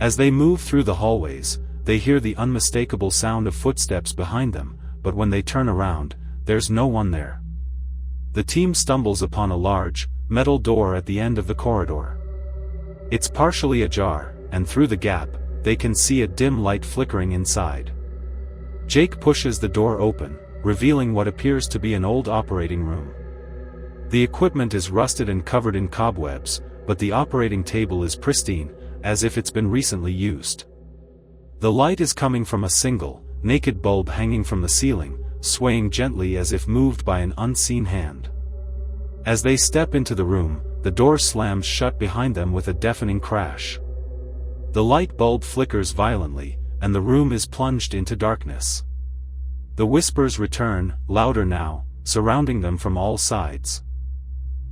As they move through the hallways, they hear the unmistakable sound of footsteps behind them, but when they turn around, there's no one there. The team stumbles upon a large, metal door at the end of the corridor. It's partially ajar, and through the gap, they can see a dim light flickering inside. Jake pushes the door open, revealing what appears to be an old operating room. The equipment is rusted and covered in cobwebs, but the operating table is pristine, as if it's been recently used. The light is coming from a single, naked bulb hanging from the ceiling, swaying gently as if moved by an unseen hand. As they step into the room, the door slams shut behind them with a deafening crash. The light bulb flickers violently, and the room is plunged into darkness. The whispers return, louder now, surrounding them from all sides.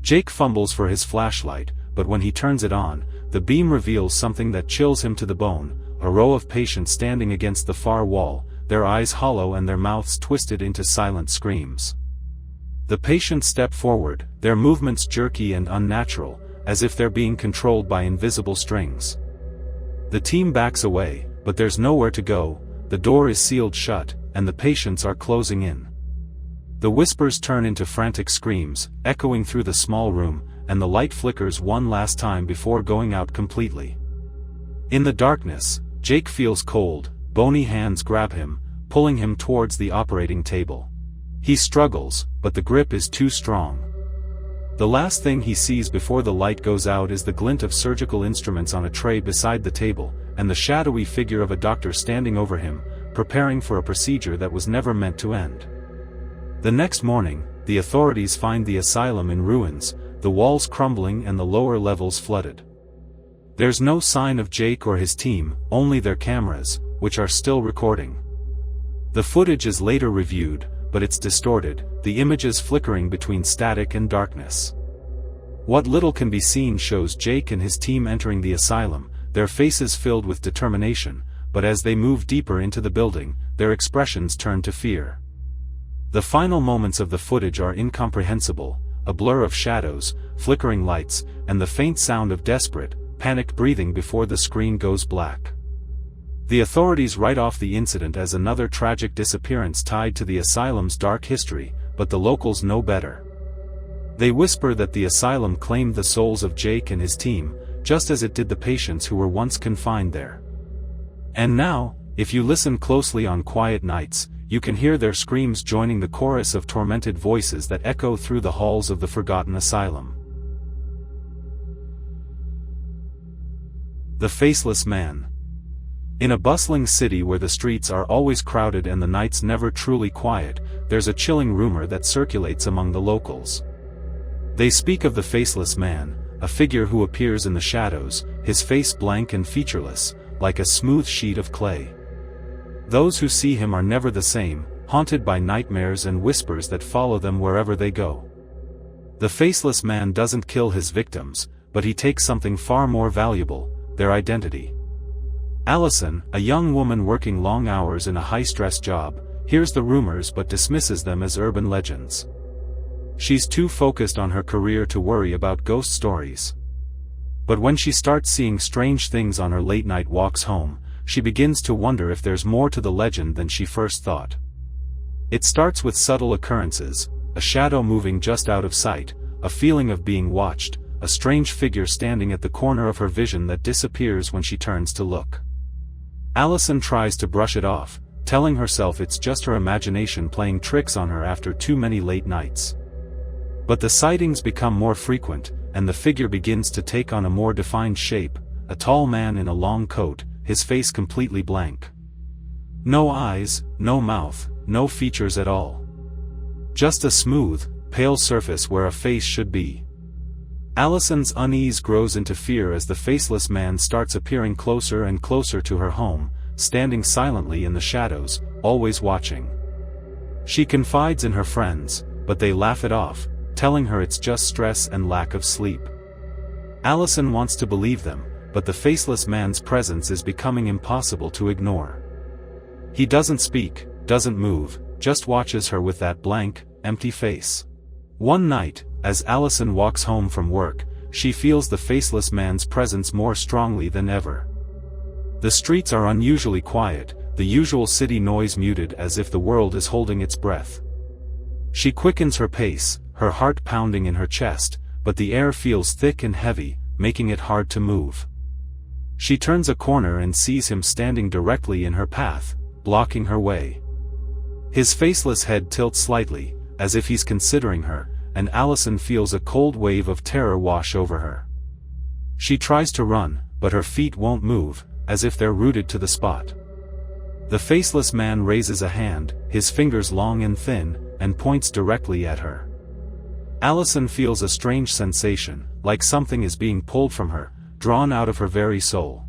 Jake fumbles for his flashlight, but when he turns it on, the beam reveals something that chills him to the bone, a row of patients standing against the far wall, their eyes hollow and their mouths twisted into silent screams. The patients step forward, their movements jerky and unnatural, as if they're being controlled by invisible strings. The team backs away, but there's nowhere to go, the door is sealed shut, and the patients are closing in. The whispers turn into frantic screams, echoing through the small room, and the light flickers one last time before going out completely. In the darkness, Jake feels cold, bony hands grab him, pulling him towards the operating table. He struggles, but the grip is too strong. The last thing he sees before the light goes out is the glint of surgical instruments on a tray beside the table, and the shadowy figure of a doctor standing over him, preparing for a procedure that was never meant to end. The next morning, the authorities find the asylum in ruins, the walls crumbling and the lower levels flooded. There's no sign of Jake or his team, only their cameras, which are still recording. The footage is later reviewed, but it's distorted, the images flickering between static and darkness. What little can be seen shows Jake and his team entering the asylum, their faces filled with determination, but as they move deeper into the building, their expressions turn to fear. The final moments of the footage are incomprehensible, a blur of shadows, flickering lights, and the faint sound of desperate, panicked breathing before the screen goes black. The authorities write off the incident as another tragic disappearance tied to the asylum's dark history, but the locals know better. They whisper that the asylum claimed the souls of Jake and his team, just as it did the patients who were once confined there. And now, if you listen closely on quiet nights, you can hear their screams joining the chorus of tormented voices that echo through the halls of the forgotten asylum. The Faceless Man. In a bustling city where the streets are always crowded and the nights never truly quiet, there's a chilling rumor that circulates among the locals. They speak of the Faceless Man, a figure who appears in the shadows, his face blank and featureless, like a smooth sheet of clay. Those who see him are never the same, haunted by nightmares and whispers that follow them wherever they go. The Faceless Man doesn't kill his victims, but he takes something far more valuable, their identity. Allison, a young woman working long hours in a high-stress job, hears the rumors but dismisses them as urban legends. She's too focused on her career to worry about ghost stories. But when she starts seeing strange things on her late-night walks home, she begins to wonder if there's more to the legend than she first thought. It starts with subtle occurrences, a shadow moving just out of sight, a feeling of being watched, a strange figure standing at the corner of her vision that disappears when she turns to look. Allison tries to brush it off, telling herself it's just her imagination playing tricks on her after too many late nights. But the sightings become more frequent, and the figure begins to take on a more defined shape, a tall man in a long coat, his face completely blank. No eyes, no mouth, no features at all. Just a smooth, pale surface where a face should be. Allison's unease grows into fear as the Faceless Man starts appearing closer and closer to her home, standing silently in the shadows, always watching. She confides in her friends, but they laugh it off, telling her it's just stress and lack of sleep. Allison wants to believe them, but the Faceless Man's presence is becoming impossible to ignore. He doesn't speak, doesn't move, just watches her with that blank, empty face. One night, as Allison walks home from work, she feels the Faceless Man's presence more strongly than ever. The streets are unusually quiet, the usual city noise muted as if the world is holding its breath. She quickens her pace, her heart pounding in her chest, but the air feels thick and heavy, making it hard to move. She turns a corner and sees him standing directly in her path, blocking her way. His faceless head tilts slightly, as if he's considering her, and Allison feels a cold wave of terror wash over her. She tries to run, but her feet won't move, as if they're rooted to the spot. The Faceless Man raises a hand, his fingers long and thin, and points directly at her. Allison feels a strange sensation, like something is being pulled from her, drawn out of her very soul.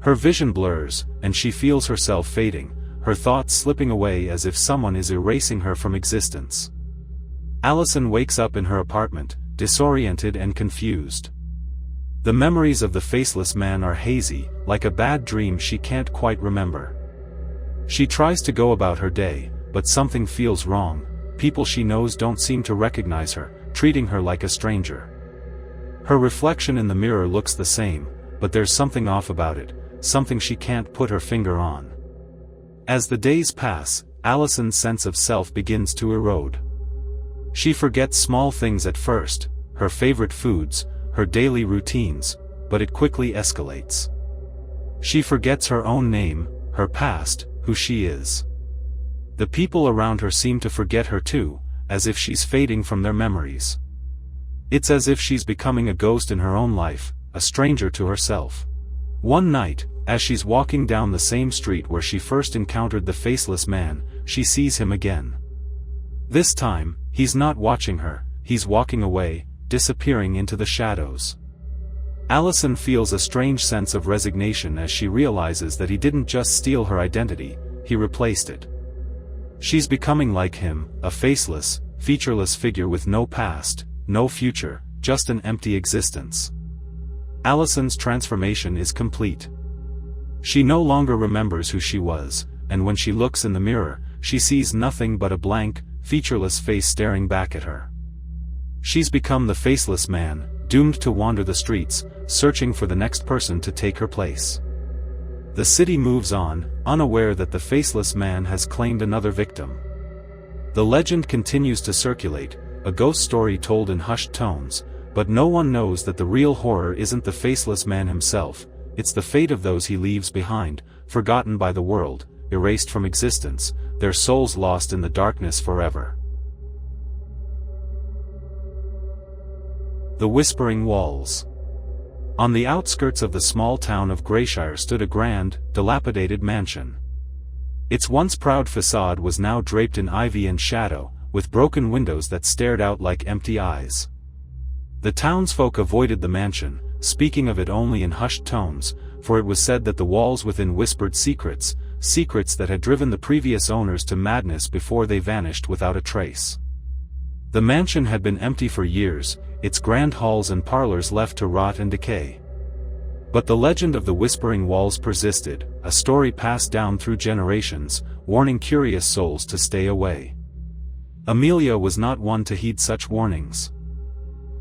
Her vision blurs, and she feels herself fading, her thoughts slipping away as if someone is erasing her from existence. Allison wakes up in her apartment, disoriented and confused. The memories of the Faceless Man are hazy, like a bad dream she can't quite remember. She tries to go about her day, but something feels wrong. People she knows don't seem to recognize her, treating her like a stranger. Her reflection in the mirror looks the same, but there's something off about it, something she can't put her finger on. As the days pass, Allison's sense of self begins to erode. She forgets small things at first, her favorite foods, her daily routines, but it quickly escalates. She forgets her own name, her past, who she is. The people around her seem to forget her too, as if she's fading from their memories. It's as if she's becoming a ghost in her own life, a stranger to herself. One night, as she's walking down the same street where she first encountered the Faceless Man, she sees him again. This time, he's not watching her, he's walking away, disappearing into the shadows. Allison feels a strange sense of resignation as she realizes that he didn't just steal her identity, he replaced it. She's becoming like him, a faceless, featureless figure with no past, no future, just an empty existence. Allison's transformation is complete. She no longer remembers who she was, and when she looks in the mirror, she sees nothing but a blank, featureless face staring back at her. She's become the faceless man, doomed to wander the streets, searching for the next person to take her place. The city moves on, unaware that the faceless man has claimed another victim. The legend continues to circulate, a ghost story told in hushed tones, but no one knows that the real horror isn't the faceless man himself, it's the fate of those he leaves behind, forgotten by the world, erased from existence, their souls lost in the darkness forever. The Whispering Walls. On the outskirts of the small town of Grayshire stood a grand, dilapidated mansion. Its once proud facade was now draped in ivy and shadow, with broken windows that stared out like empty eyes. The townsfolk avoided the mansion, speaking of it only in hushed tones, for it was said that the walls within whispered secrets, secrets that had driven the previous owners to madness before they vanished without a trace. The mansion had been empty for years, its grand halls and parlors left to rot and decay. But the legend of the Whispering Walls persisted, a story passed down through generations, warning curious souls to stay away. Amelia was not one to heed such warnings.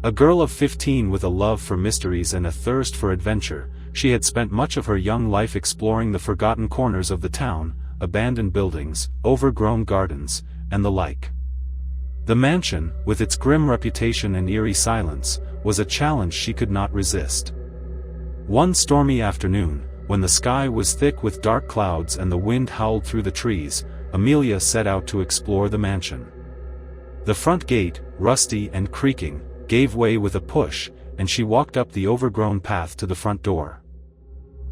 A girl of 15 with a love for mysteries and a thirst for adventure, she had spent much of her young life exploring the forgotten corners of the town, abandoned buildings, overgrown gardens, and the like. The mansion, with its grim reputation and eerie silence, was a challenge she could not resist. One stormy afternoon, when the sky was thick with dark clouds and the wind howled through the trees, Amelia set out to explore the mansion. The front gate, rusty and creaking, gave way with a push, and she walked up the overgrown path to the front door.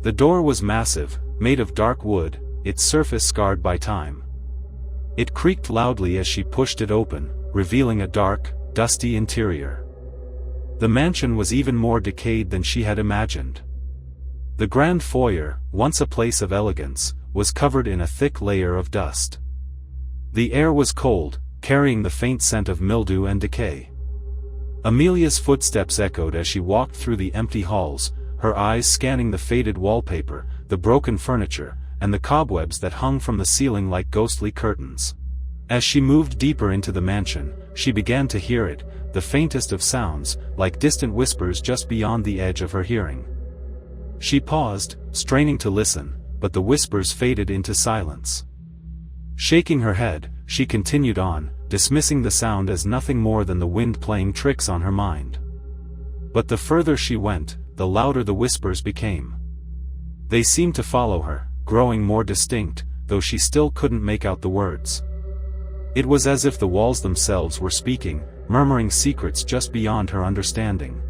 The door was massive, made of dark wood, its surface scarred by time. It creaked loudly as she pushed it open, revealing a dark, dusty interior. The mansion was even more decayed than she had imagined. The grand foyer, once a place of elegance, was covered in a thick layer of dust. The air was cold, carrying the faint scent of mildew and decay. Amelia's footsteps echoed as she walked through the empty halls, her eyes scanning the faded wallpaper, the broken furniture, and the cobwebs that hung from the ceiling like ghostly curtains. As she moved deeper into the mansion, she began to hear it, the faintest of sounds, like distant whispers just beyond the edge of her hearing. She paused, straining to listen, but the whispers faded into silence. Shaking her head, she continued on, dismissing the sound as nothing more than the wind playing tricks on her mind. But the further she went, the louder the whispers became. They seemed to follow her, growing more distinct, though she still couldn't make out the words. It was as if the walls themselves were speaking, murmuring secrets just beyond her understanding.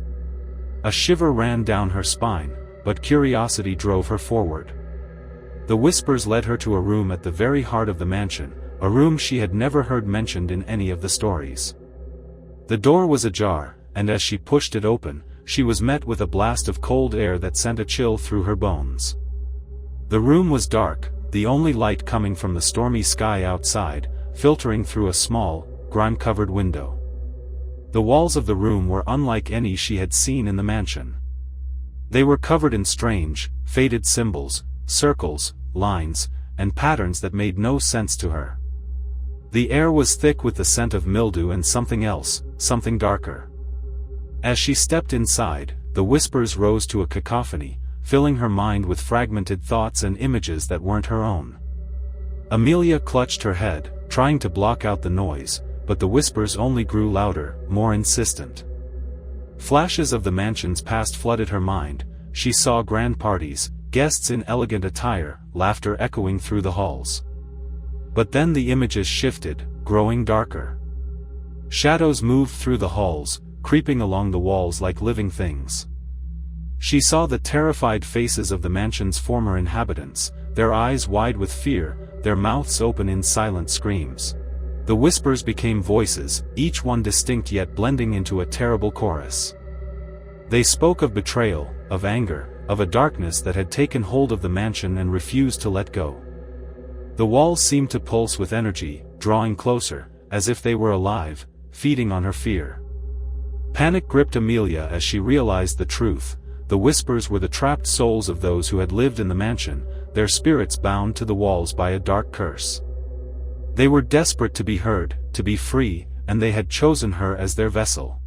A shiver ran down her spine, but curiosity drove her forward. The whispers led her to a room at the very heart of the mansion, a room she had never heard mentioned in any of the stories. The door was ajar, and as she pushed it open, she was met with a blast of cold air that sent a chill through her bones. The room was dark, the only light coming from the stormy sky outside, filtering through a small, grime-covered window. The walls of the room were unlike any she had seen in the mansion. They were covered in strange, faded symbols, circles, lines, and patterns that made no sense to her. The air was thick with the scent of mildew and something else, something darker. As she stepped inside, the whispers rose to a cacophony, filling her mind with fragmented thoughts and images that weren't her own. Amelia clutched her head, trying to block out the noise, but the whispers only grew louder, more insistent. Flashes of the mansion's past flooded her mind. She saw grand parties, guests in elegant attire, laughter echoing through the halls. But then the images shifted, growing darker. Shadows moved through the halls, creeping along the walls like living things. She saw the terrified faces of the mansion's former inhabitants, their eyes wide with fear, their mouths open in silent screams. The whispers became voices, each one distinct yet blending into a terrible chorus. They spoke of betrayal, of anger, of a darkness that had taken hold of the mansion and refused to let go. The walls seemed to pulse with energy, drawing closer, as if they were alive, feeding on her fear. Panic gripped Amelia as she realized the truth. The whispers were the trapped souls of those who had lived in the mansion, their spirits bound to the walls by a dark curse. They were desperate to be heard, to be free, and they had chosen her as their vessel.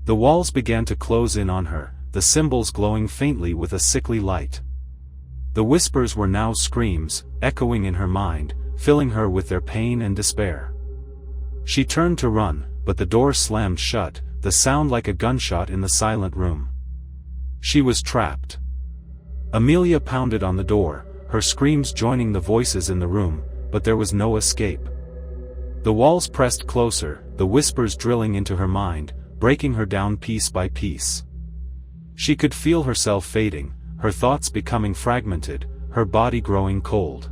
The walls began to close in on her, the symbols glowing faintly with a sickly light. The whispers were now screams, echoing in her mind, filling her with their pain and despair. She turned to run, but the door slammed shut, the sound like a gunshot in the silent room. She was trapped. Amelia pounded on the door, her screams joining the voices in the room, but there was no escape. The walls pressed closer, the whispers drilling into her mind, breaking her down piece by piece. She could feel herself fading, her thoughts becoming fragmented, her body growing cold.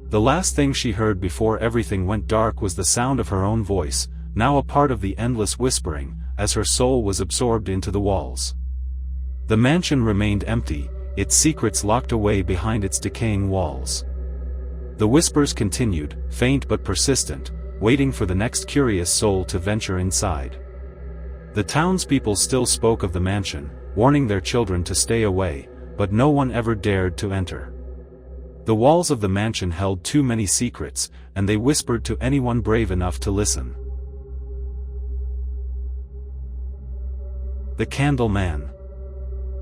The last thing she heard before everything went dark was the sound of her own voice, now a part of the endless whispering, as her soul was absorbed into the walls. The mansion remained empty, its secrets locked away behind its decaying walls. The whispers continued, faint but persistent, waiting for the next curious soul to venture inside. The townspeople still spoke of the mansion, warning their children to stay away, but no one ever dared to enter. The walls of the mansion held too many secrets, and they whispered to anyone brave enough to listen. The Candle Man.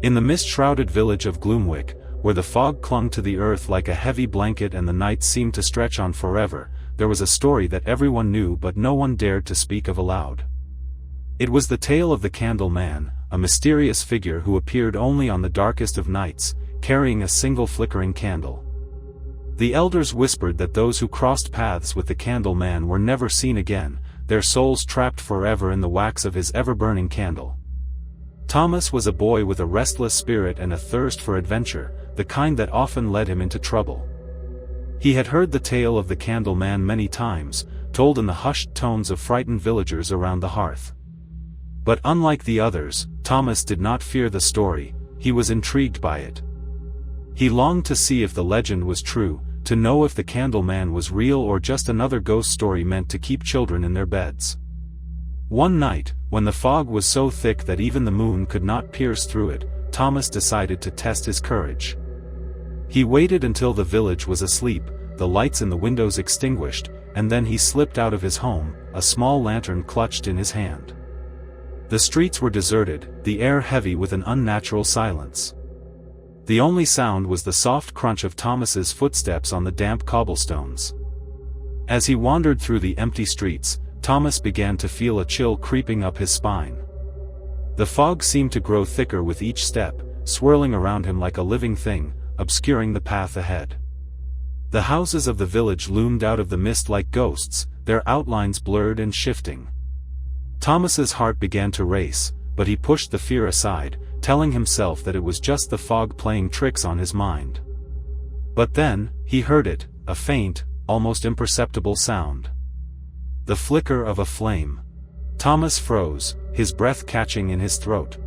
In the mist-shrouded village of Gloomwick, where the fog clung to the earth like a heavy blanket and the night seemed to stretch on forever, there was a story that everyone knew but no one dared to speak of aloud. It was the tale of the Candle Man, a mysterious figure who appeared only on the darkest of nights, carrying a single flickering candle. The elders whispered that those who crossed paths with the Candle Man were never seen again, their souls trapped forever in the wax of his ever-burning candle. Thomas was a boy with a restless spirit and a thirst for adventure, the kind that often led him into trouble. He had heard the tale of the Candle Man many times, told in the hushed tones of frightened villagers around the hearth. But unlike the others, Thomas did not fear the story, he was intrigued by it. He longed to see if the legend was true, to know if the Candle Man was real or just another ghost story meant to keep children in their beds. One night, when the fog was so thick that even the moon could not pierce through it, Thomas decided to test his courage. He waited until the village was asleep, the lights in the windows extinguished, and then he slipped out of his home, a small lantern clutched in his hand. The streets were deserted, the air heavy with an unnatural silence. The only sound was the soft crunch of Thomas's footsteps on the damp cobblestones. As he wandered through the empty streets, Thomas began to feel a chill creeping up his spine. The fog seemed to grow thicker with each step, swirling around him like a living thing, obscuring the path ahead. The houses of the village loomed out of the mist like ghosts, their outlines blurred and shifting. Thomas's heart began to race, but he pushed the fear aside, telling himself that it was just the fog playing tricks on his mind. But then, he heard it, a faint, almost imperceptible sound. The flicker of a flame. Thomas froze, his breath catching in his throat.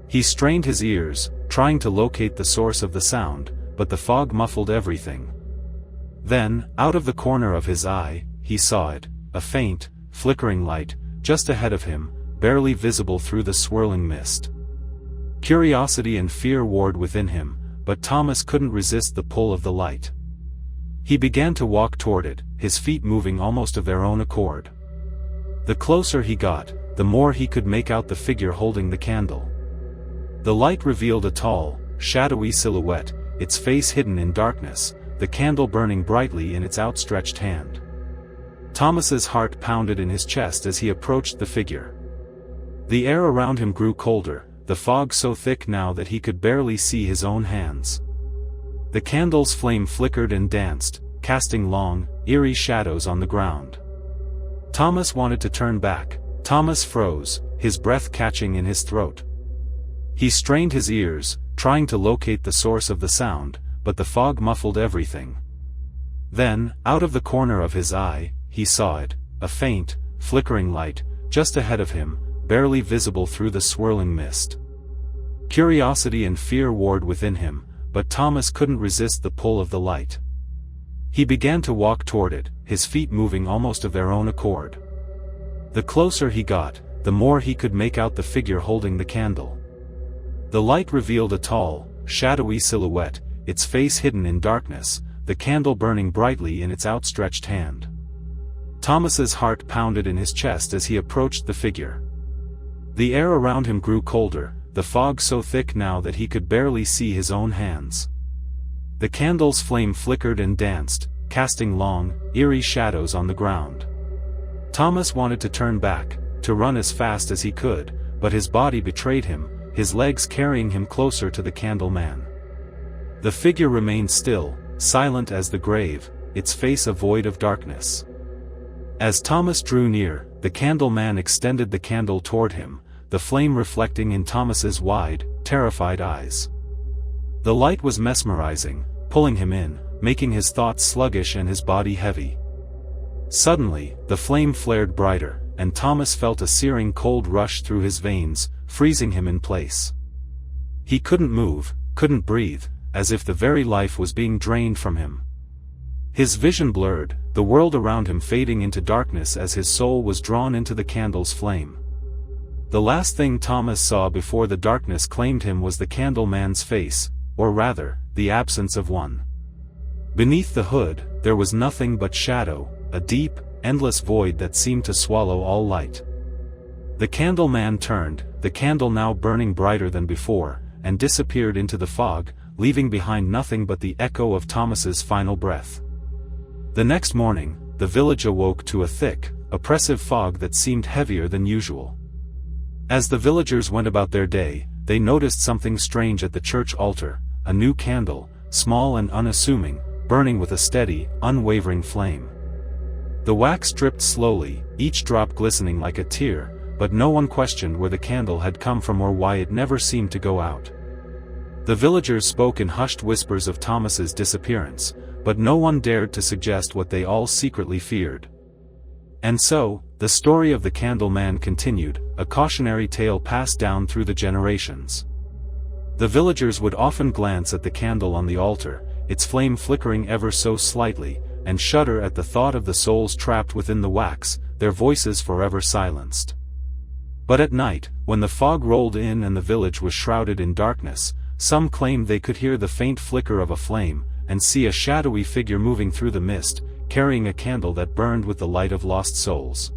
He strained his ears, trying to locate the source of the sound, but the fog muffled everything. Then, out of the corner of his eye, he saw it, a faint, flickering light, just ahead of him, barely visible through the swirling mist. Curiosity and fear warred within him, but Thomas couldn't resist the pull of the light. He began to walk toward it, his feet moving almost of their own accord. The closer he got, the more he could make out the figure holding the candle. The light revealed a tall, shadowy silhouette, its face hidden in darkness, the candle burning brightly in its outstretched hand. Thomas's heart pounded in his chest as he approached the figure. The air around him grew colder, the fog so thick now that he could barely see his own hands. The candle's flame flickered and danced, casting long, eerie shadows on the ground. Thomas wanted to turn back. Thomas froze, his breath catching in his throat. He strained his ears, trying to locate the source of the sound, but the fog muffled everything. Then, out of the corner of his eye, he saw it, a faint, flickering light, just ahead of him, barely visible through the swirling mist. Curiosity and fear warred within him, but Thomas couldn't resist the pull of the light. He began to walk toward it, his feet moving almost of their own accord. The closer he got, the more he could make out the figure holding the candle. The light revealed a tall, shadowy silhouette, its face hidden in darkness, the candle burning brightly in its outstretched hand. Thomas's heart pounded in his chest as he approached the figure. The air around him grew colder, the fog so thick now that he could barely see his own hands. The candle's flame flickered and danced, casting long, eerie shadows on the ground. Thomas wanted to turn back, to run as fast as he could, but his body betrayed him, his legs carrying him closer to the candle man. The figure remained still, silent as the grave, its face a void of darkness. As Thomas drew near, the candle man extended the candle toward him, the flame reflecting in Thomas's wide, terrified eyes. The light was mesmerizing, pulling him in, making his thoughts sluggish and his body heavy. Suddenly, the flame flared brighter, and Thomas felt a searing cold rush through his veins, freezing him in place. He couldn't move, couldn't breathe, as if the very life was being drained from him. His vision blurred, the world around him fading into darkness as his soul was drawn into the candle's flame. The last thing Thomas saw before the darkness claimed him was the candle man's face, or rather, the absence of one. Beneath the hood, there was nothing but shadow, a deep, endless void that seemed to swallow all light. The candle man turned, the candle now burning brighter than before, and disappeared into the fog, leaving behind nothing but the echo of Thomas's final breath. The next morning, the village awoke to a thick, oppressive fog that seemed heavier than usual. As the villagers went about their day, they noticed something strange at the church altar, a new candle, small and unassuming, burning with a steady, unwavering flame. The wax dripped slowly, each drop glistening like a tear, but no one questioned where the candle had come from or why it never seemed to go out. The villagers spoke in hushed whispers of Thomas's disappearance, but no one dared to suggest what they all secretly feared. And so, the story of the candle man continued, a cautionary tale passed down through the generations. The villagers would often glance at the candle on the altar, its flame flickering ever so slightly, and shudder at the thought of the souls trapped within the wax, their voices forever silenced. But at night, when the fog rolled in and the village was shrouded in darkness, some claimed they could hear the faint flicker of a flame, and see a shadowy figure moving through the mist, carrying a candle that burned with the light of lost souls.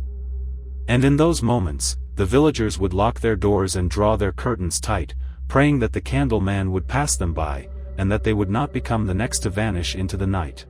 And in those moments, the villagers would lock their doors and draw their curtains tight, praying that the candle man would pass them by, and that they would not become the next to vanish into the night.